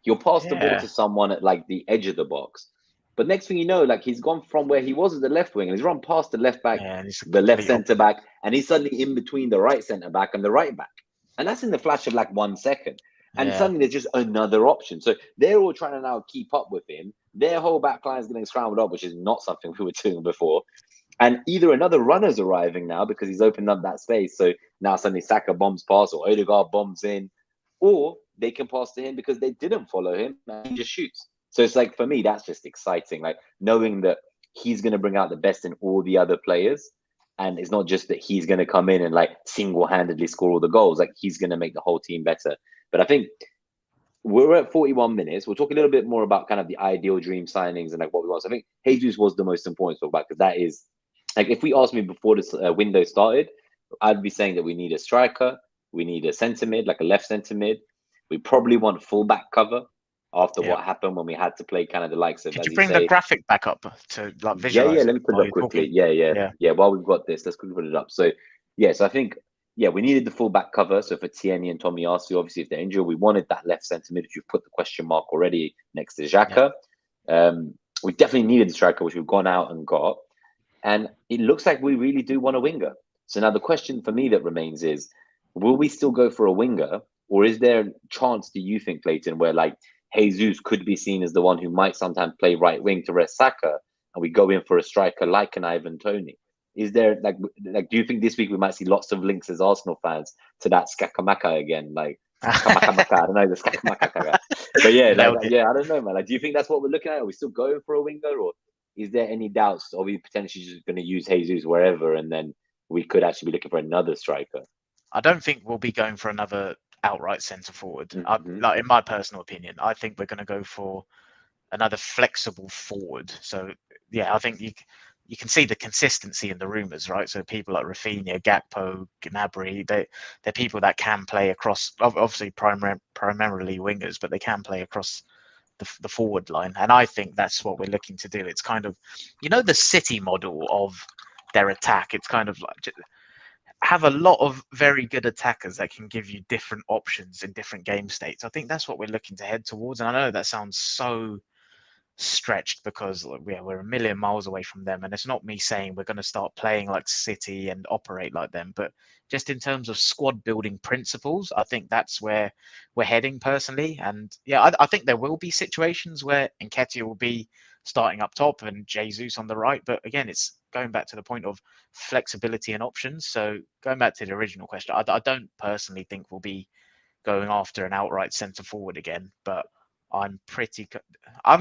He'll pass the ball yeah, to someone at like the edge of the box. But next thing you know, like he's gone from where he was at the left wing and he's run past the left back, yeah. And it's a the left complete centre opposite. back, and he's suddenly in between the right centre back and the right back. And that's in the flash of like 1 second. And Yeah, suddenly there's just another option. So they're all trying to now keep up with him. Their whole back line is getting scrambled up, which is not something we were doing before. And either another runner's arriving now because he's opened up that space. So now suddenly Saka bombs past or Odegaard bombs in, or they can pass to him because they didn't follow him and he just shoots. So it's like, for me, that's just exciting. Like knowing that he's going to bring out the best in all the other players. And it's not just that he's going to come in and like single-handedly score all the goals. Like he's going to make the whole team better. But I think we're at 41 minutes. We'll talk a little bit more about kind of the ideal dream signings and like what we want. So I think Jesus was the most important to talk about because that is, like, if we asked me before this window started, I'd be saying that we need a striker, we need a centre mid, like a left centre mid. We probably want fullback cover after yeah. what happened when we had to play kind of the likes of, Could as you you bring the say. graphic back up to like Yeah. visualize Let it me put it while up you're quickly. talking? Yeah. Yeah, While we've got this, let's quickly put it up. So, yeah, so I think, yeah, we needed the fullback cover. So for Tierney and Tomiyasu, obviously, if they're injured, we wanted that left centre mid, which you've put the question mark already next to yeah. Xhaka. We definitely needed the striker, which we've gone out and got. And it looks like we really do want a winger. So now the question for me that remains is, will we still go for a winger? Or is there a chance, do you think, Clayton, where like Jesus could be seen as the one who might sometimes play right wing to rest Saka, and we go in for a striker like an Ivan Toney? Is there like do you think this week we might see lots of links as Arsenal fans to that Skakamaka again? Like Skakamakamaaka, I don't know, the Skakamaka. But yeah, Nailed it. I don't know, man. Like, do you think that's what we're looking at? Are we still going for a winger, or is there any doubts? Are we potentially just going to use Jesus wherever, and then we could actually be looking for another striker? I don't think we'll be going for another outright centre forward. Mm-hmm. Like in my personal opinion, I think we're going to go for another flexible forward. So yeah, I think you can see the consistency in the rumours, right? So people like Rafinha, Gakpo, Gnabry, they're people that can play across, obviously primarily wingers, but they can play across the forward line. And I think that's what we're looking to do. It's kind of, the City model of their attack. It's kind of like have a lot of very good attackers that can give you different options in different game states. I think that's what we're looking to head towards. And I know that sounds so stretched because we're a million miles away from them, and it's not me saying we're going to start playing like City and operate like them, but just in terms of squad building principles, I think that's where we're heading personally. And yeah, I think there will be situations where Nketiah will be starting up top and Jesus on the right, but again, it's going back to the point of flexibility and options. So going back to the original question, I don't personally think we'll be going after an outright centre forward again, but I'm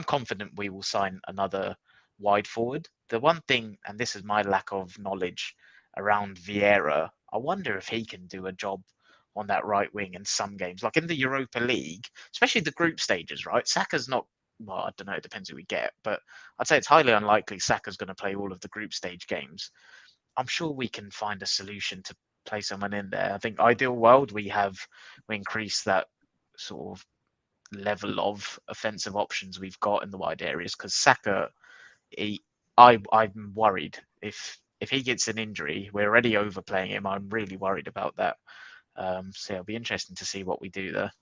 confident we will sign another wide forward. The one thing, and this is my lack of knowledge around Vieira, I wonder if he can do a job on that right wing in some games, like in the Europa League, especially the group stages, right? Saka's not, well, I don't know, it depends who we get, but I'd say it's highly unlikely Saka's going to play all of the group stage games. I'm sure we can find a solution to play someone in there. I think ideal world, we increase that sort of level of offensive options we've got in the wide areas, because Saka, I'm worried if he gets an injury, we're already overplaying him. I'm really worried about that. So it'll be interesting to see what we do there.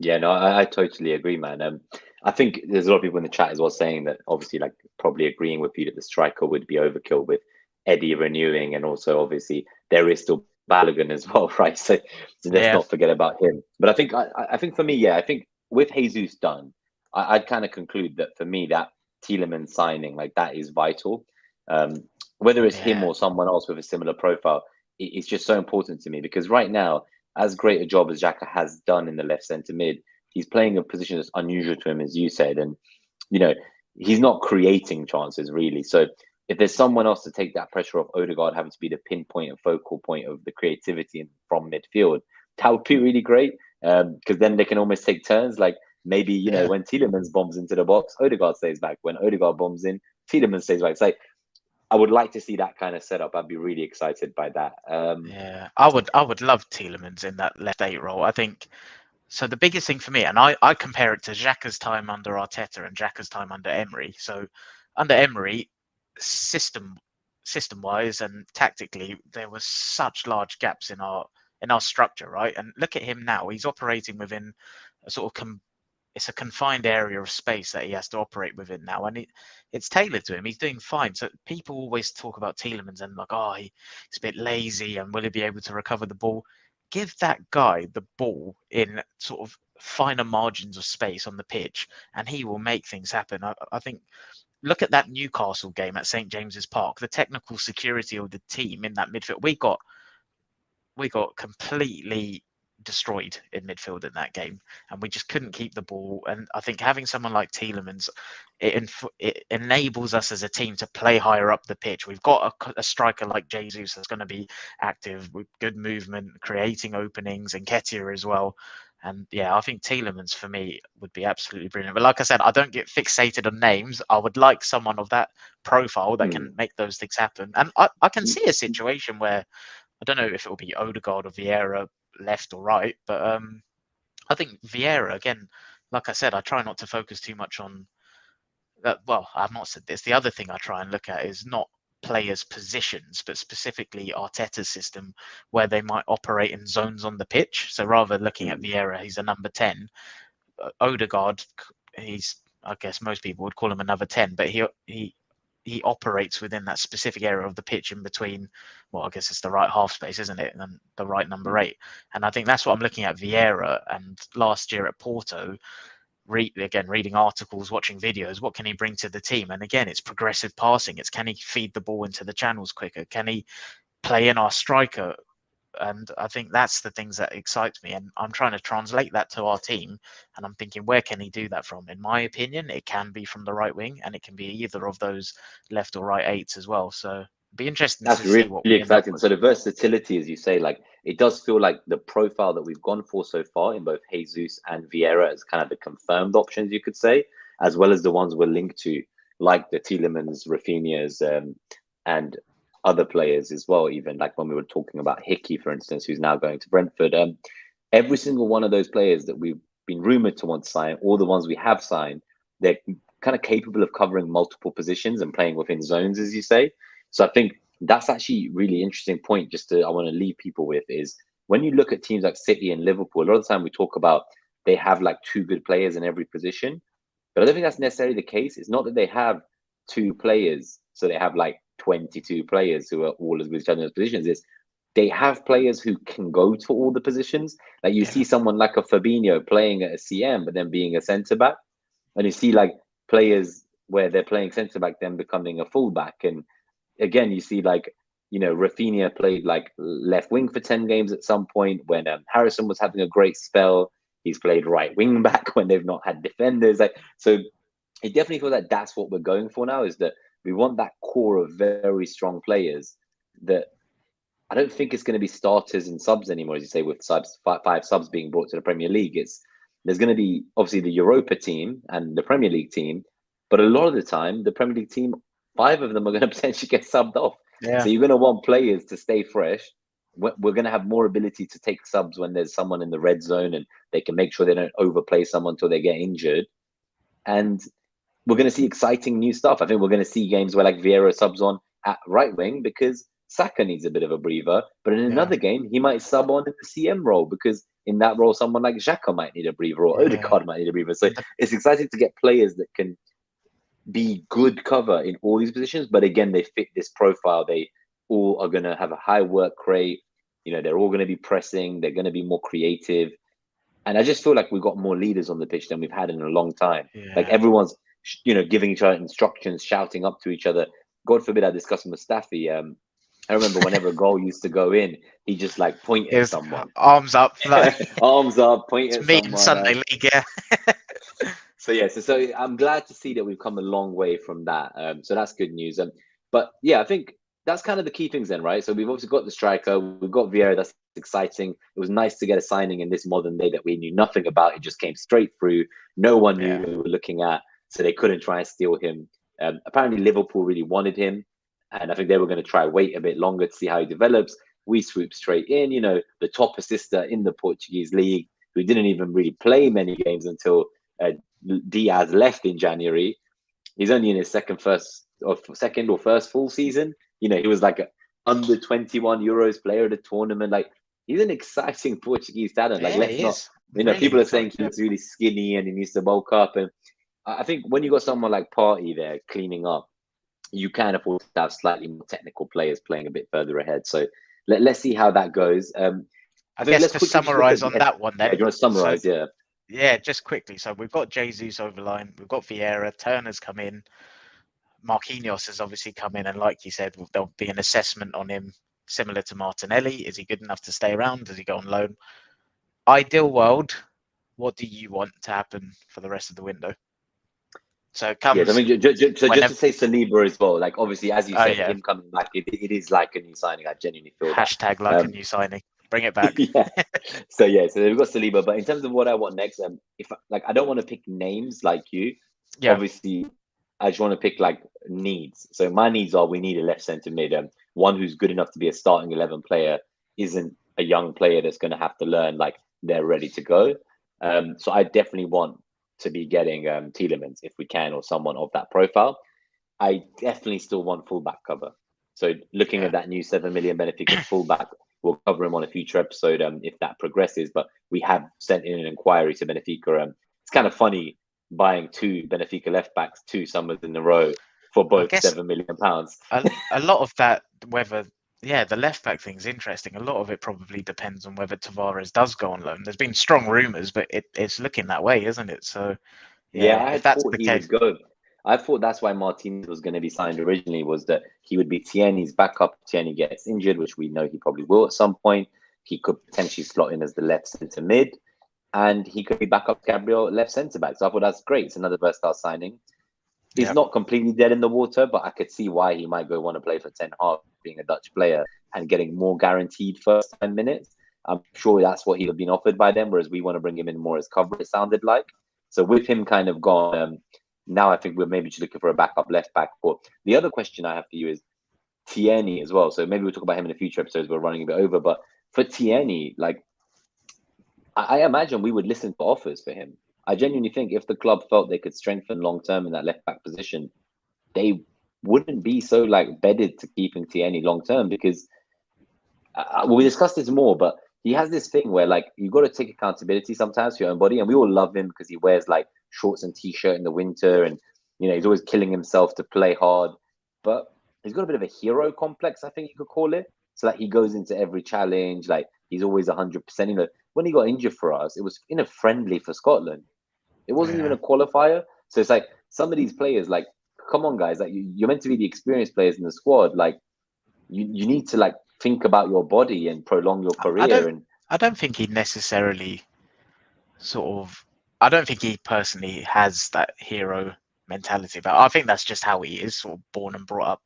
Yeah, no, I totally agree, man. I think there's a lot of people in the chat as well saying that obviously, like, probably agreeing with you that the striker would be overkill with Eddie renewing, and also obviously there is still Balogun as well, right? So let's Yeah, not forget about him. But I think for me, yeah, I think with Jesus done, I'd kind of conclude that for me that Tielemans signing, like, that is vital. Whether it's him yeah, or someone else with a similar profile, it's just so important to me because right now, as great a job as Xhaka has done in the left centre mid, he's playing a position that's unusual to him, as you said, and he's not creating chances really. So if there's someone else to take that pressure off Odegaard having to be the pinpoint and focal point of the creativity from midfield, that would be really great. Because then they can almost take turns. Like maybe, when Tielemans bombs into the box, Odegaard stays back. When Odegaard bombs in, Tielemans stays back. It's like, I would like to see that kind of setup. I'd be really excited by that. I would love Tielemans in that left 8 role. I think so. The biggest thing for me, and I compare it to Xhaka's time under Arteta and Xhaka's time under Emery. So under Emery, system wise and tactically, there was such large gaps in our structure, right? And look at him now; he's operating within a sort of it's a confined area of space that he has to operate within now, and it's tailored to him. He's doing fine. So people always talk about Tielemans and like, oh, he's a bit lazy, and will he be able to recover the ball? Give that guy the ball in sort of finer margins of space on the pitch, and he will make things happen. I think. Look at that Newcastle game at St James's Park. The technical security of the team in that midfield, we got completely destroyed in midfield in that game, and we just couldn't keep the ball. And I think having someone like Tielemans, it enables us as a team to play higher up the pitch. We've got a striker like Jesus that's going to be active with good movement, creating openings, and Nketiah as well. And yeah, I think Tielemans for me would be absolutely brilliant. But like I said, I don't get fixated on names. I would like someone of that profile that can make those things happen. And I can see a situation where, I don't know if it will be Odegaard or Vieira left or right, but I think Vieira, again, like I said, I try not to focus too much on that. Well, I've not said this. The other thing I try and look at is not players' positions, but specifically Arteta's system, where they might operate in zones on the pitch. So rather looking at Vieira, he's a number 10. Odegaard, I guess most people would call him another 10, but he operates within that specific area of the pitch in between, well, I guess it's the right half space, isn't it? And then the right number 8. And I think that's what I'm looking at Vieira. And last year at Porto, reading articles, watching videos, what can he bring to the team? And again, it's progressive passing. It's can he feed the ball into the channels quicker? Can he play in our striker? And I think that's the things that excite me. And I'm trying to translate that to our team. And I'm thinking, where can he do that from? In my opinion, it can be from the right wing, and it can be either of those left or right 8s as well. So it'd be interesting to see what really exciting. So the versatility, as you say, like it does feel like the profile that we've gone for so far in both Jesus and Vieira is kind of the confirmed options, you could say, as well as the ones we're linked to, like the Tielemans, Rafinha's, and other players as well, even like when we were talking about Hickey, for instance, who's now going to Brentford. Every single one of those players that we've been rumored to want to sign, or the ones we have signed, they're kind of capable of covering multiple positions and playing within zones, as you say. So I think that's actually really interesting point I want to leave people with is when you look at teams like City and Liverpool, a lot of the time we talk about they have like 2 good players in every position, but I don't think that's necessarily the case. It's not that they have 2 players, so they have like 22 players who are all as good as each other in those positions. Is they have players who can go to all the positions. Like you see someone like a Fabinho playing at a CM, but then being a centre back, and you see like players where they're playing centre back, then becoming a fullback. And again, you see like Rafinha played like left wing for 10 games at some point when Harrison was having a great spell. He's played right wing back when they've not had defenders. So it definitely feels like that's what we're going for now, is that we want that core of very strong players that I don't think it's going to be starters and subs anymore, as you say, with 5 subs being brought to the Premier League. There's going to be obviously the Europa team and the Premier League team, but a lot of the time, the Premier League team, 5 of them are going to potentially get subbed off. Yeah. So you're going to want players to stay fresh. We're going to have more ability to take subs when there's someone in the red zone and they can make sure they don't overplay someone until they get injured. And we're going to see exciting new stuff. I think we're going to see games where like Vieira subs on at right wing because Saka needs a bit of a breather. But in another game, he might sub on in the CM role because in that role, someone like Xhaka might need a breather or Odegaard might need a breather. So it's exciting to get players that can be good cover in all these positions. But again, they fit this profile. They all are going to have a high work rate. They're all going to be pressing. They're going to be more creative. And I just feel like we've got more leaders on the pitch than we've had in a long time. Yeah. Like everyone's giving each other instructions, shouting up to each other. God forbid I discuss Mustafi. I remember whenever a goal used to go in, he just like pointed at someone. Arms up. Arms up, point at someone. Sunday League, yeah. So I'm glad to see that we've come a long way from that. So that's good news. But yeah, I think that's kind of the key things then, right? So we've obviously got the striker, we've got Vieira. That's exciting. It was nice to get a signing in this modern day that we knew nothing about. It just came straight through. No one knew who we were looking at, so they couldn't try and steal him. Apparently, Liverpool really wanted him, and I think they were going to try wait a bit longer to see how he develops. We swooped straight in. You know, the top assister in the Portuguese league, who didn't even really play many games until Diaz left in January. He's only in his second or first full season. You know, he was like a under 21 Euros player of the tournament. Like, he's an exciting Portuguese talent. Like, let's not, really people are saying he's really skinny and he needs to bulk up. And I think when you got someone like Partey there cleaning up, you can afford to have slightly more technical players playing a bit further ahead. So let's see how that goes. I guess to summarize on that one then. Yeah, do you want to summarize? So, yeah, just quickly. So we've got Jesus over line. We've got Vieira. Turner's come in. Marquinhos has obviously come in. And like you said, there'll be an assessment on him similar to Martinelli. Is he good enough to stay around? Does he go on loan? Ideal world, what do you want to happen for the rest of the window? So it comes. Yeah, I mean, just to say Saliba as well. Like, obviously, as you said, him coming back, it is like a new signing. I genuinely feel hashtag that. Like a new signing. Bring it back. So we've got Saliba, but in terms of what I want next, if I don't want to pick names like you. Yeah. Obviously, I just want to pick like needs. So my needs are: we need a left centre mid, one who's good enough to be a starting 11 player, isn't a young player that's going to have to learn like they're ready to go. So I definitely want to be getting Tielemans if we can, or someone of that profile. I definitely still want fullback cover. So looking at that new 7 million Benfica fullback, we'll cover him on a future episode if that progresses. But we have sent in an inquiry to Benfica. It's kind of funny buying 2 Benfica left backs 2 summers in a row for both £7 million. A lot of that, the left back thing's interesting. A lot of it probably depends on whether Tavares does go on loan. There's been strong rumours, but it's looking that way, isn't it? So I thought he would go. I thought that's why Martinez was going to be signed originally, was that he would be Tierney's backup. Tierney gets injured, which we know he probably will at some point. He could potentially slot in as the left centre mid, and he could be backup Gabriel left centre back. So I thought that's great. It's another versatile signing. He's not completely dead in the water, but I could see why he might go want to play for Ten Hag, being a Dutch player and getting more guaranteed first 10 minutes. I'm sure that's what he'd have been offered by them, whereas we want to bring him in more as cover, it sounded like. So with him kind of gone, now I think we're maybe just looking for a backup left back. But the other question I have for you is Tierney as well. So maybe we'll talk about him in a future episodes. We're running a bit over, but for Tierney, like, I imagine we would listen to offers for him. I genuinely think if the club felt they could strengthen long term in that left back position, they wouldn't be so like bedded to keeping Tierney long term, because we discussed this more, but he has this thing where like you've got to take accountability sometimes for your own body, and we all love him because he wears like shorts and t-shirt in the winter, and he's always killing himself to play hard, but he's got a bit of a hero complex, I think you could call it. So like he goes into every challenge, like he's always 100%. When he got injured for us, it was in a friendly for Scotland. It wasn't even a qualifier. So it's like some of these players, like, come on, guys, like you're meant to be the experienced players in the squad. Like you need to like think about your body and prolong your career. I don't think he necessarily I don't think he personally has that hero mentality. But I think that's just how he is, sort of born and brought up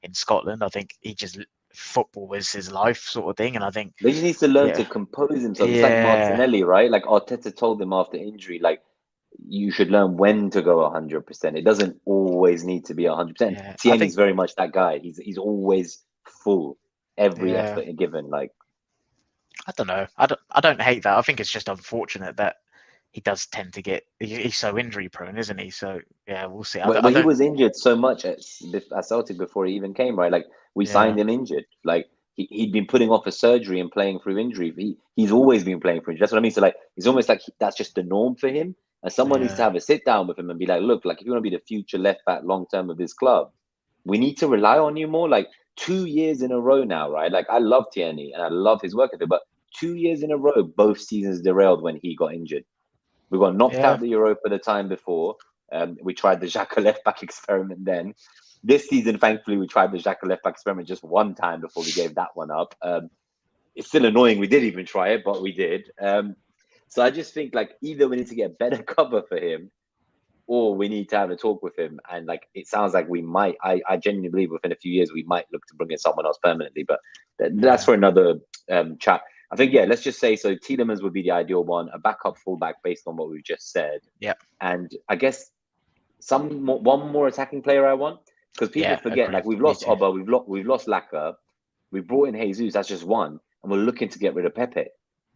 in Scotland. I think he just football was his life sort of thing. And I think he needs to learn to compose himself. It's like Martinelli, right? Like Arteta told him after injury, like, you should learn when to go 100%. It doesn't always need to be 100%. Tierney's very much that guy. He's always full, every effort given. Like, I don't know. I don't hate that. I think it's just unfortunate that he does tend to get. He's so injury prone, isn't he? So yeah, we'll see. But he was injured so much at Celtic before he even came, right? Like we signed him injured. Like he'd been putting off a surgery and playing through injury. He's always been playing through injury. That's what I mean. So like it's almost like that's just the norm for him. And someone needs to have a sit down with him and be like, look, like if you want to be the future left back long term of this club, we need to rely on you more. Like 2 years in a row now, right? Like I love Tierney and I love his work ethic, but 2 years in a row, both seasons derailed when he got injured. We got knocked out the Europa the time before. We tried the Xhaka left back experiment then. This season, thankfully, we tried the Xhaka left back experiment just one time before we gave that one up. It's still annoying we did even try it, but we did. So I just think like either we need to get better cover for him, or we need to have a talk with him. And like, it sounds like we might. I genuinely believe within a few years we might look to bring in someone else permanently. But that's for another chat. I think, yeah, let's just say so. Tielemans would be the ideal one, a backup fullback based on what we've just said. Yeah. And I guess one more attacking player I want, because people forget, agree. like, we've lost Oba, we've lost Laka, we brought in Jesus. That's just one, and we're looking to get rid of Pepe.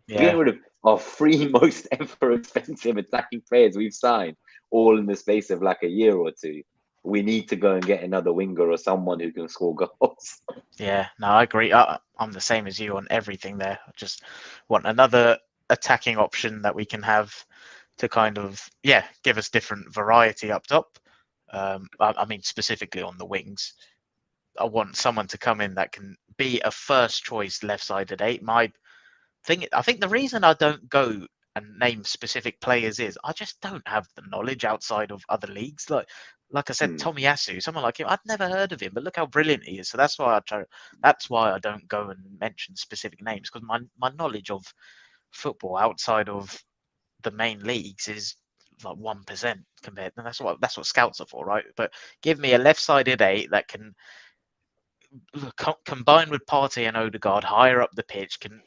We're getting rid of our three most ever expensive attacking players we've signed, all in the space of like a year or two. We need to go and get another winger or someone who can score goals. Yeah, no, I agree. I'm the same as you on everything there. I just want another attacking option that we can have to kind of, give us different variety up top. I mean, specifically on the wings. I want someone to come in that can be a first choice left-sided eight. I think the reason I don't go and name specific players is I just don't have the knowledge outside of other leagues. Like I said, Tomiyasu, someone like him, I'd never heard of him, but look how brilliant he is. So that's why I don't go and mention specific names, because my knowledge of football outside of the main leagues is like 1% compared. And that's what scouts are for, right? But give me a left-sided eight that can combine with Partey and Odegaard higher up the pitch, can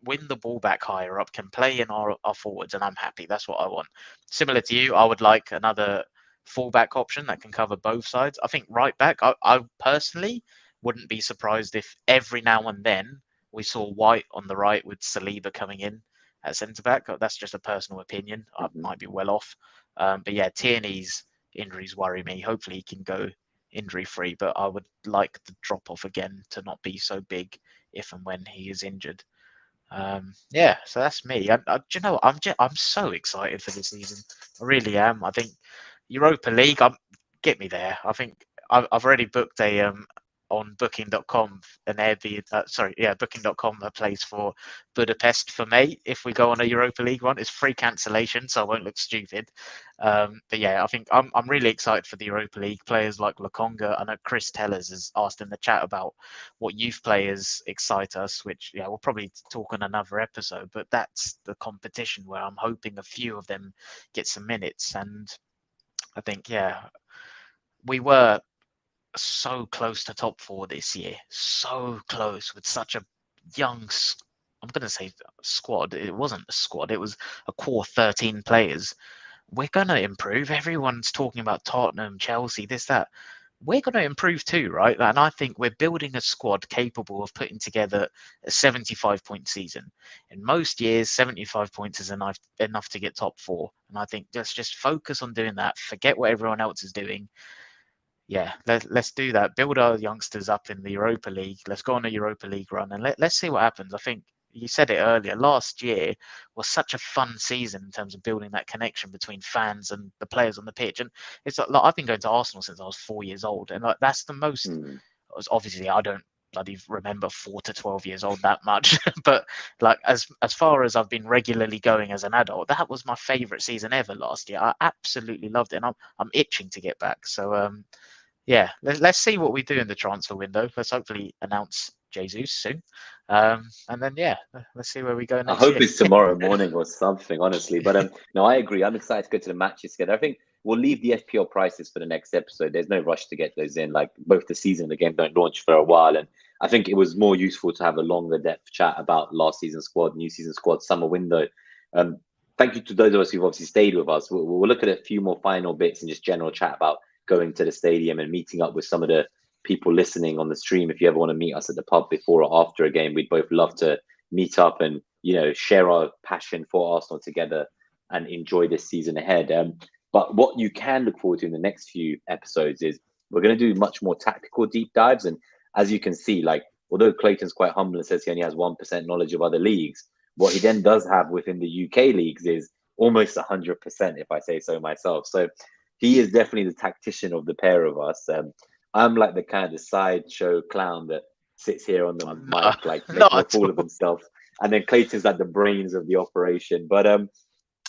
win the ball back higher up, can play in our forwards, and I'm happy. That's what I want. Similar to you, I would like another fullback option that can cover both sides. I think right back, I personally wouldn't be surprised if every now and then we saw White on the right with Saliba coming in at centre back. That's just a personal opinion. I might be well off. But yeah, Tierney's injuries worry me. Hopefully he can go injury free, but I would like the drop off again to not be so big if and when he is injured. So that's me. Do you know what? I'm so excited for this season. I really am. I think Europa League, get me there. I think I've already booked a on booking.com an Airbnb. Booking.com a place for Budapest for May. If we go on a Europa League one, it's free cancellation, so I won't look stupid. But yeah, I think I'm really excited for the Europa League. Players like Lokonga. I know Chris Tellers has asked in the chat about what youth players excite us, which we'll probably talk on another episode. But that's the competition where I'm hoping a few of them get some minutes, and I think we were so close to top four this year, so close with such a young, I'm going to say squad. It wasn't a squad, it was a core 13 players. We're going to improve. Everyone's talking about Tottenham, Chelsea, this, that. We're going to improve too, right? And I think we're building a squad capable of putting together a 75-point season. In most years, 75 points is enough to get top four. And I think let's just focus on doing that. Forget what everyone else is doing. Let's do that. Build our youngsters up in the Europa League. Let's go on a Europa League run and let's see what happens. I think you said it earlier. Last year was such a fun season in terms of building that connection between fans and the players on the pitch. And it's like I've been going to Arsenal since I was 4 years old, and like that's the most. Obviously, I don't bloody remember 4 to 12 years old that much, but like as far as I've been regularly going as an adult, that was my favourite season ever last year. I absolutely loved it, and I'm itching to get back. So let's see what we do in the transfer window. Let's hopefully announce Jesus soon. And then, let's see where we go next I hope year. it's tomorrow morning or something, honestly. But no, I agree. I'm excited to go to the matches together. I think we'll leave the FPL prices for the next episode. There's no rush to get those in. Like both the season and the game don't launch for a while. And I think it was more useful to have a longer depth chat about last season squad, new season squad, summer window. Thank you to those of us who've obviously stayed with us. We'll look at a few more final bits and just general chat about going to the stadium and meeting up with some of the people listening on the stream. If you ever want to meet us at the pub before or after a game, we'd both love to meet up and share our passion for Arsenal together and enjoy this season ahead. But what you can look forward to in the next few episodes is we're going to do much more tactical deep dives. And as you can see, like although Clayton's quite humble and says he only has 1% knowledge of other leagues, what he then does have within the UK leagues is almost 100%, if I say so myself. So he is definitely the tactician of the pair of us. I'm like the kind of the sideshow clown that sits here on the mic, like making a fool of himself. And then Clayton's like the brains of the operation. But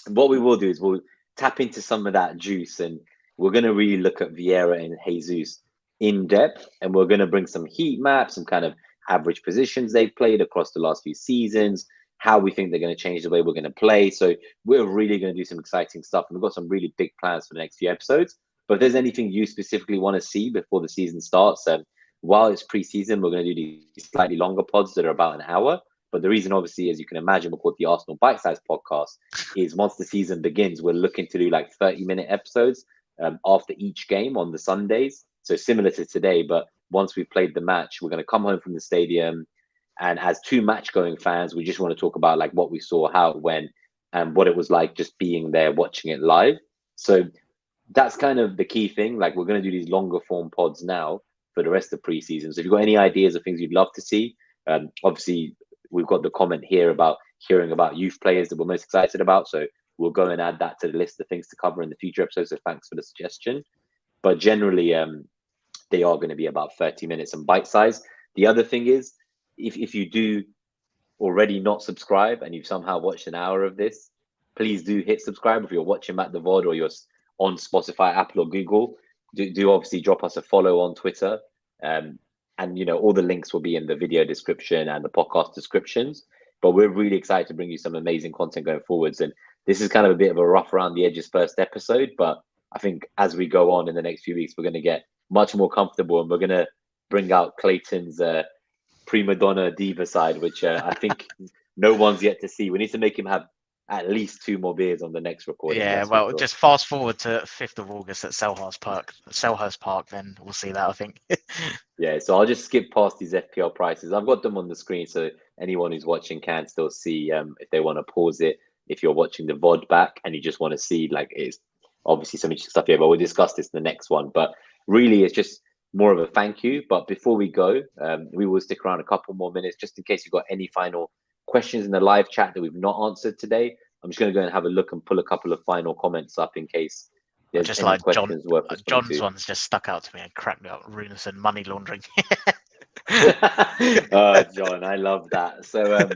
what we will do is we'll tap into some of that juice, and we're going to really look at Vieira and Jesus in depth, and we're going to bring some heat maps, some kind of average positions they've played across the last few seasons, how we think they're going to change the way we're going to play. So we're really going to do some exciting stuff. And we've got some really big plans for the next few episodes. But if there's anything you specifically want to see before the season starts, while it's preseason, we're going to do these slightly longer pods that are about an hour. But the reason, obviously, as you can imagine, we're called the Arsenal BiteSize Podcast, is once the season begins, we're looking to do like 30-minute episodes after each game on the Sundays. So similar to today, but once we've played the match, we're going to come home from the stadium. And as two match-going fans, we just want to talk about like what we saw, how it went, and what it was like just being there, watching it live. So that's kind of the key thing. Like, we're going to do these longer form pods now for the rest of preseason. So if you've got any ideas of things you'd love to see, obviously we've got the comment here about hearing about youth players that we're most excited about. So we'll go and add that to the list of things to cover in the future episodes. So thanks for the suggestion. But generally, they are going to be about 30 minutes and bite size. The other thing is, if you do already not subscribe and you've somehow watched an hour of this, please do hit subscribe. If you're watching at the VOD or you're on Spotify, Apple, or Google, do obviously drop us a follow on Twitter. And, all the links will be in the video description and the podcast descriptions. But we're really excited to bring you some amazing content going forwards. And this is kind of a bit of a rough around the edges first episode. But I think as we go on in the next few weeks, we're going to get much more comfortable, and we're going to bring out Clayton's prima donna diva side, which I think no one's yet to see. We need to make him have at least 2 more beers on the next recording. Yeah, well, just fast forward to 5th of August at Selhurst Park, then we'll see that, I think. Yeah, so I'll just skip past these FPL prices. I've got them on the screen, so anyone who's watching can still see if they want to pause it. If you're watching the VOD back and you just want to see, like, it's obviously some interesting stuff here, but we'll discuss this in the next one. But really, it's just more of a thank you. But before we go, we will stick around a couple more minutes just in case you've got any final questions in the live chat that we've not answered today. I'm just going to go and have a look and pull a couple of final comments up in case there's just any like questions worth responding John's to. one's just stuck out to me and cracked me up. Runes and money laundering. John, I love that. So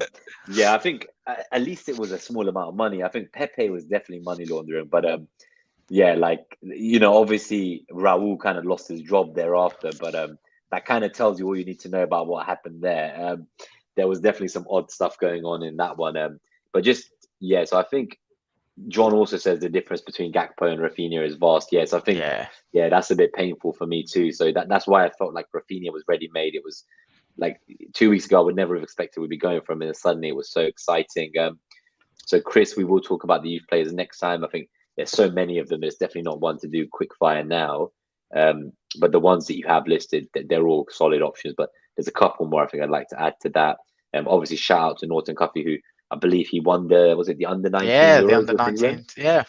yeah, I think at least it was a small amount of money. I think Pepe was definitely money laundering, but yeah, like, obviously Raul kind of lost his job thereafter, but that kind of tells you all you need to know about what happened there. There was definitely some odd stuff going on in that one, but just yeah. So I think John also says the difference between Gakpo and Rafinha is vast. Yes, I think yeah, that's a bit painful for me too. So that's why I felt like Rafinha was ready made. It was like 2 weeks ago, I would never have expected we'd be going from it, and suddenly it was so exciting. So Chris, we will talk about the youth players next time. I think there's so many of them. It's definitely not one to do quick fire now. But the ones that you have listed, they're all solid options. But there's a couple more I think I'd like to add to that. Obviously, shout out to Norton Cuffy, who I believe he won the under 19? Yeah, the under 19. Yeah,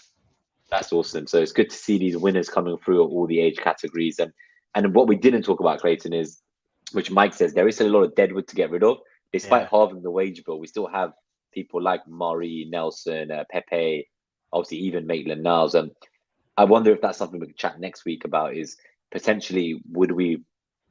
that's awesome. So it's good to see these winners coming through at all the age categories. And what we didn't talk about, Clayton, is, which Mike says, there is still a lot of deadwood to get rid of. Despite halving the wage bill, we still have people like Murray, Nelson, Pepe, obviously even Maitland-Niles. And I wonder if that's something we could chat next week about, is potentially would we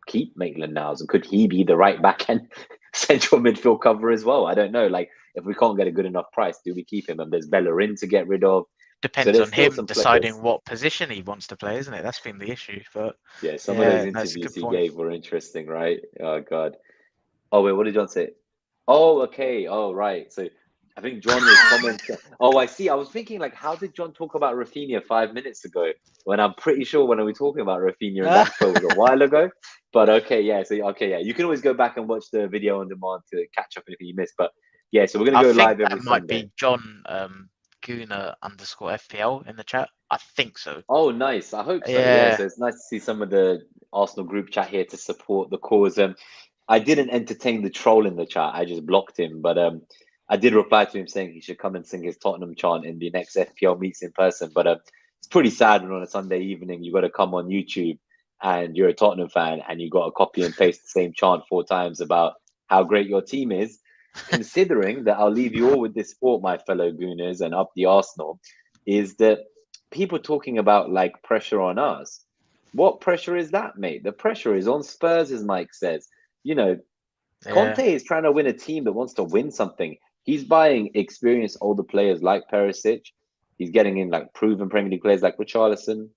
keep Maitland-Niles, and could he be the right back and central midfield cover as well? I don't know. Like, if we can't get a good enough price, do we keep him? And there's Bellerin to get rid of. Depends on him deciding what position he wants to play, isn't it? That's been the issue. But yeah, some of those interviews he gave were interesting, right? Oh God. Oh wait, what did John say? Oh, okay. Oh, right. So I think John was commenting. Oh, I see. I was thinking, like, how did John talk about Rafinha 5 minutes ago? When I'm pretty sure when we were talking about Rafinha and Gakpo was a while ago. But okay, yeah. So okay, yeah. You can always go back and watch the video on demand to catch up anything you missed. But yeah, so we're gonna go live every Sunday. Might be John Guna_FPL in the chat. I think so. Oh, nice. I hope so. Yeah. So it's nice to see some of the Arsenal group chat here to support the cause. I didn't entertain the troll in the chat. I just blocked him. But I did reply to him saying he should come and sing his Tottenham chant in the next FPL meets in person. But it's pretty sad when on a Sunday evening you got to come on YouTube and you're a Tottenham fan and you got to copy and paste the same chant 4 times about how great your team is. Considering that, I'll leave you all with this thought, my fellow Gooners, and up the Arsenal, is that people talking about like pressure on us. What pressure is that, mate? The pressure is on Spurs, as Mike says. Conte is trying to win a team that wants to win something. He's buying experienced older players like Perisic. He's getting in like proven Premier League players like Richarlison.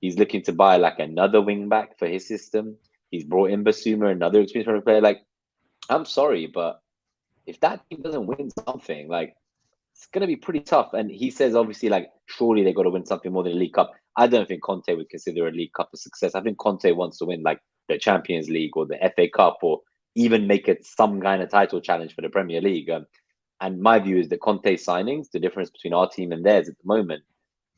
He's looking to buy like another wing back for his system. He's brought in Basuma, another experienced Premier League player. Like, I'm sorry, but if that team doesn't win something, like it's going to be pretty tough. And he says, obviously, like, surely they got to win something more than a League Cup. I don't think Conte would consider a League Cup a success. I think Conte wants to win like the Champions League or the FA Cup, or even make it some kind of title challenge for the Premier League. And my view is that Conte signings, the difference between our team and theirs at the moment,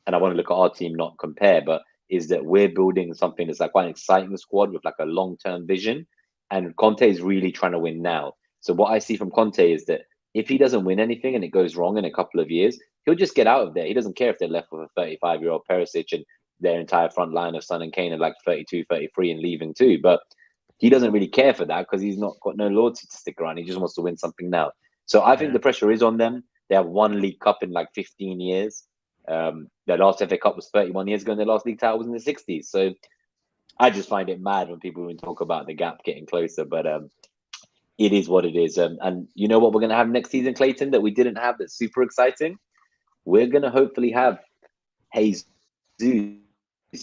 and I want to look at our team, not compare, but is that we're building something that's like quite an exciting squad with like a long-term vision. And Conte is really trying to win now. So what I see from Conte is that if he doesn't win anything and it goes wrong in a couple of years, he'll just get out of there. He doesn't care if they're left with a 35-year-old Perisic and their entire front line of Son and Kane are like 32, 33 and leaving too. But he doesn't really care for that because he's not got no loyalty to stick around. He just wants to win something now. So I think the pressure is on them. They have one League Cup in like 15 years. Their last FA Cup was 31 years ago, and their last league title was in the 60s. So I just find it mad when people even talk about the gap getting closer. But it is what it is. And you know what we're going to have next season, Clayton, that we didn't have that's super exciting? We're going to hopefully have Jesus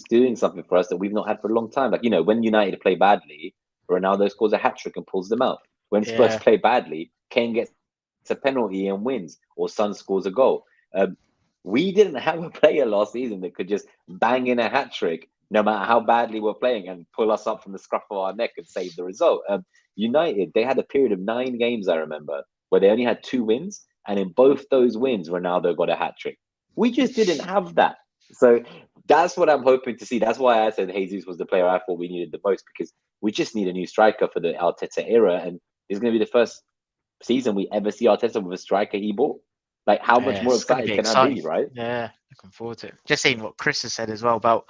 doing something for us that we've not had for a long time. Like, you know, when United play badly, Ronaldo scores a hat-trick and pulls them out. When Spurs play badly, Kane gets a penalty and wins, or Son scores a goal. We didn't have a player last season that could just bang in a hat-trick no matter how badly we're playing and pull us up from the scruff of our neck and save the result. United, they had a period of 9 games, I remember, where they only had 2 wins. And in both those wins, Ronaldo got a hat-trick. We just didn't have that. So that's what I'm hoping to see. That's why I said Jesus was the player I thought we needed the most, because we just need a new striker for the Arteta era. And it's going to be the first season we ever see Arteta with a striker he bought. Like, how much more excited can I be, right? Yeah, looking forward to it. Just seeing what Chris has said as well about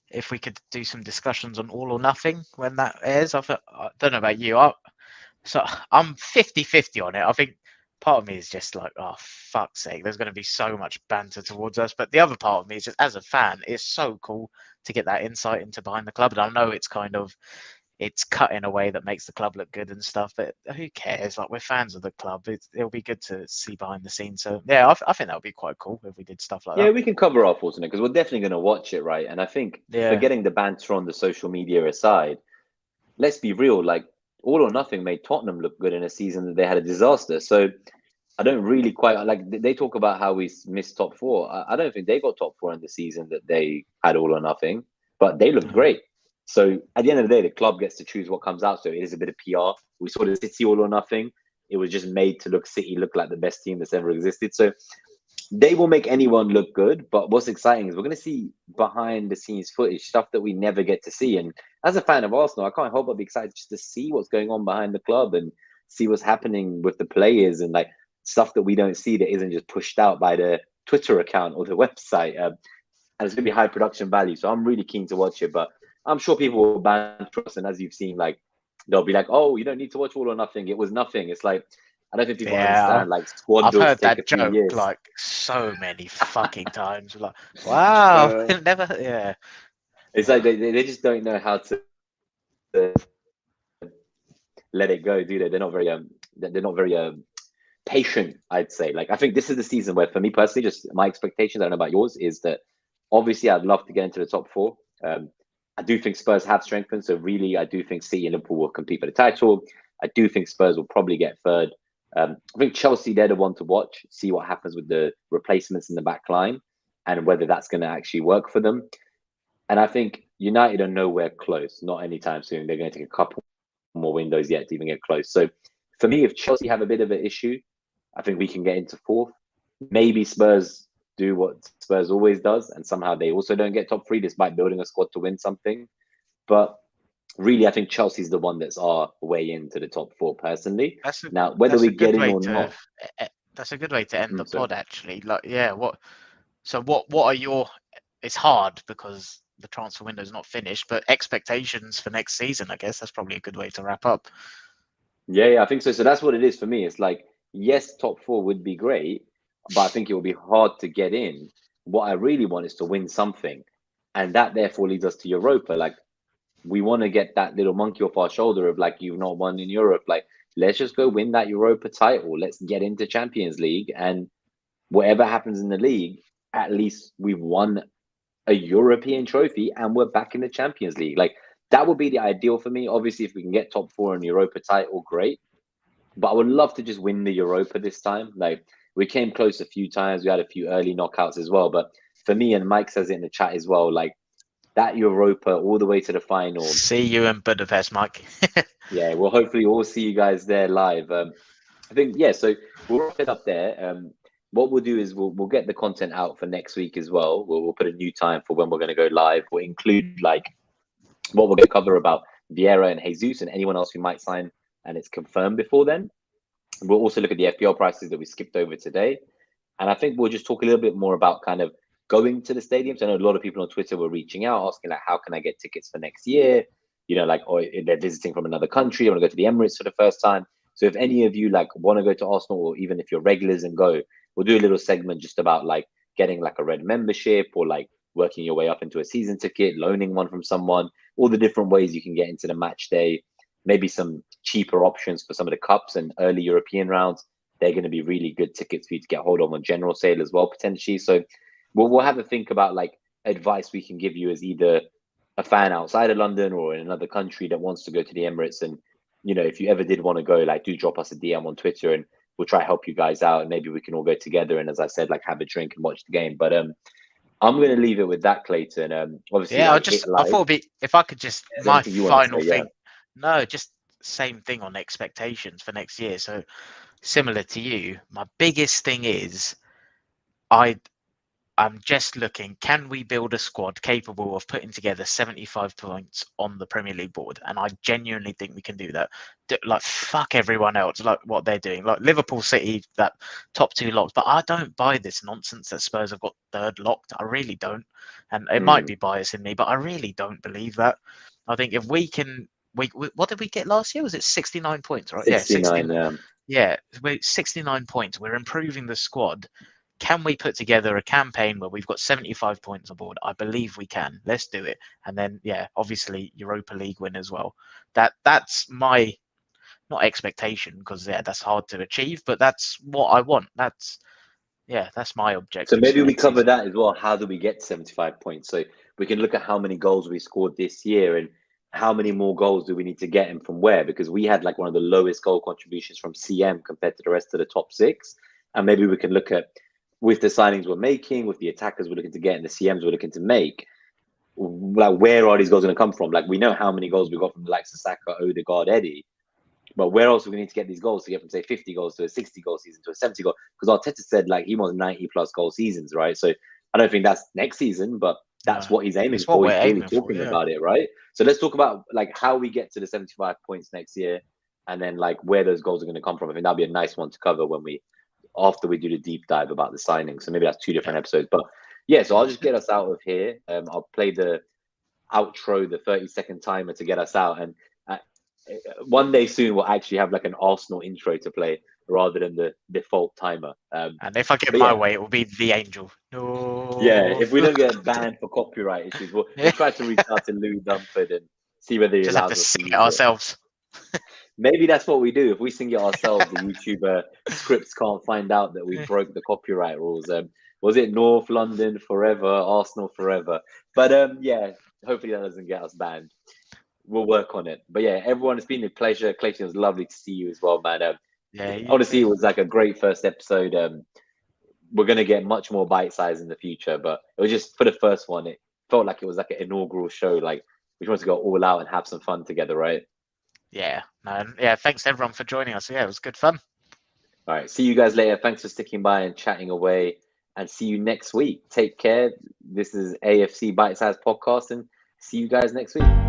if we could do some discussions on All or Nothing when that airs. I don't know about you. I'm 50-50 on it. I think part of me is just like, oh, fuck's sake, there's going to be so much banter towards us. But the other part of me is just, as a fan, it's so cool to get that insight into behind the club. And I know it's cut in a way that makes the club look good and stuff, but who cares? Like, we're fans of the club. It'll be good to see behind the scenes. So yeah, I think that would be quite cool if we did stuff like that. Yeah, we can cover our thoughts on it because we're definitely going to watch it, right? And I think forgetting the banter on the social media aside, let's be real, like, All or Nothing made Tottenham look good in a season that they had a disaster. So I don't really quite like, they talk about how we missed top 4. I don't think they got top 4 in the season that they had All or Nothing, but they looked great. So at the end of the day, the club gets to choose what comes out. So it is a bit of PR. We saw the City All or Nothing. It was just made to City look like the best team that's ever existed. So they will make anyone look good. But what's exciting is we're going to see behind the scenes footage, stuff that we never get to see. And as a fan of Arsenal, I can't help but be excited just to see what's going on behind the club and see what's happening with the players and like stuff that we don't see that isn't just pushed out by the Twitter account or the website. And it's going to be high production value. So I'm really keen to watch it. But I'm sure people will banter us, and as you've seen, like, they'll be like, "Oh, you don't need to watch All or Nothing. It was nothing." It's like, I don't think people understand. Like, squad I've builds heard take that a few joke years. like so many fucking times. Like, wow, never. Yeah, it's like they just don't know how to let it go, do they? They're not very patient, I'd say. Like, I think this is the season where, for me personally, just my expectations, I don't know about yours, is that obviously I'd love to get into the top 4. I do think Spurs have strengthened. So really, I do think City and Liverpool will compete for the title. I do think Spurs will probably get third. I think Chelsea, they're the one to watch, see what happens with the replacements in the back line and whether that's going to actually work for them. And I think United are nowhere close, not anytime soon. They're going to take a couple more windows yet to even get close. So for me, if Chelsea have a bit of an issue, I think we can get into 4th. Maybe Spurs do what Spurs always does, and somehow they also don't get top 3 despite building a squad to win something. But really, I think Chelsea's the one that's our way into the top 4 personally. Now, whether we get in or not, that's a good way to end the pod, actually. Like, yeah, what are your? It's hard because the transfer window is not finished, but expectations for next season, I guess that's probably a good way to wrap up. Yeah, I think so. So that's what it is for me. It's like, yes, top 4 would be great, but I think it will be hard to get in. What I really want is to win something. And that therefore leads us to Europa. Like, we want to get that little monkey off our shoulder of like, you've not won in Europe. Like, let's just go win that Europa title. Let's get into Champions League. And whatever happens in the league, at least we've won a European trophy and we're back in the Champions League. Like, that would be the ideal for me. Obviously, if we can get top 4 in Europa title, great. but I would love to just win the Europa this time. Like, we came close a few times. We had a few early knockouts as well. But for me, and Mike says it in the chat as well, like that Europa all the way to the final. See you in Budapest, Mike. Yeah, well, hopefully we'll see you guys there live. I think, yeah, so we'll wrap it up there. What we'll do is we'll get the content out for next week as well. We'll put a new time for when we're going to go live. We'll include like what we're going to cover about Vieira and Jesus and anyone else who might sign and it's confirmed before then. We'll also look at the FPL prices that we skipped over today. And I think we'll just talk a little bit more about kind of going to the stadiums. I know a lot of people on Twitter were reaching out, asking like, how can I get tickets for next year? You know, like, or if they're visiting from another country, I want to go to the Emirates for the first time. So if any of you like want to go to Arsenal, or even if you're regulars and go, we'll do a little segment just about like getting like a red membership or like working your way up into a season ticket, loaning one from someone, all the different ways you can get into the match day, maybe some cheaper options for some of the cups and early European rounds. They're going to be really good tickets for you to get hold of on general sale as well, potentially. So we'll have a think about like advice we can give you as either a fan outside of London or in another country that wants to go to the Emirates. And, you know, if you ever did want to go, like, do drop us a DM on Twitter and we'll try to help you guys out. And maybe we can all go together. And as I said, like, have a drink and watch the game. But I'm going to leave it with that, Clayton. Obviously, Yeah, I thought it'd be, if I could just, my final thing. Yeah. No, just same thing on expectations for next year. So similar to you, my biggest thing is I'm just looking, can we build a squad capable of putting together 75 points on the Premier League board? And I genuinely think we can do that. Like, fuck everyone else, like what they're doing. Like Liverpool City, that top two locked. But I don't buy this nonsense that Spurs have got third locked. I really don't. And it might be bias in me, but I really don't believe that. I think if we can, what did we get last year? Was it 69 points, right? 69, yeah, we're 69 points. We're improving the squad. Can we put together a campaign where we've got 75 points on board? I believe we can. Let's do it. And then, yeah, obviously Europa League win as well. That's my, not expectation, because yeah, that's hard to achieve, but that's what I want. That's my objective. So maybe we cover that as well. How do we get 75 points? So we can look at how many goals we scored this year and how many more goals do we need to get and from where? Because we had like one of the lowest goal contributions from CM compared to the rest of the top six. And maybe we can look at, with the signings we're making, with the attackers we're looking to get and the CMs we're looking to make, like where are these goals going to come from? Like we know how many goals we got from the likes of Saka, Odegaard, Eddie, but where else do we need to get these goals to get from say 50 goals to a 60 goal season to a 70 goal? Because Arteta said like he wants 90 plus goal seasons, right? So I don't think that's next season, but that's what he's aiming for. He's clearly talking about it, right? So let's talk about like how we get to the 75 points next year, and then like where those goals are going to come from. I think that'll be a nice one to cover after we do the deep dive about the signing. So maybe that's 2 different episodes. But yeah, so I'll just get us out of here. I'll play the outro, the 30-second timer to get us out. And one day soon, we'll actually have like an Arsenal intro to play rather than the default timer. And if I get my way, it will be the Angel. No. Yeah, if we don't get banned for copyright issues, we'll try to reach out to Lou Dunford and see whether he just allows have to us sing it ourselves. Maybe that's what we do. If we sing it ourselves, the YouTuber scripts can't find out that we broke the copyright rules. Was it North London forever, Arsenal forever? But yeah, hopefully that doesn't get us banned. We'll work on it. But yeah, everyone, it's been a pleasure. Clayton, it was lovely to see you as well, man. Honestly, it was like a great first episode. We're going to get much more bite size in the future, but it was just for the first one. It felt like it was like an inaugural show. Like we just want to go all out and have some fun together, right? Yeah, yeah. Thanks everyone for joining us. Yeah, it was good fun. All right, see you guys later. Thanks for sticking by and chatting away, and see you next week. Take care. This is AFC BiteSize Podcast, and see you guys next week.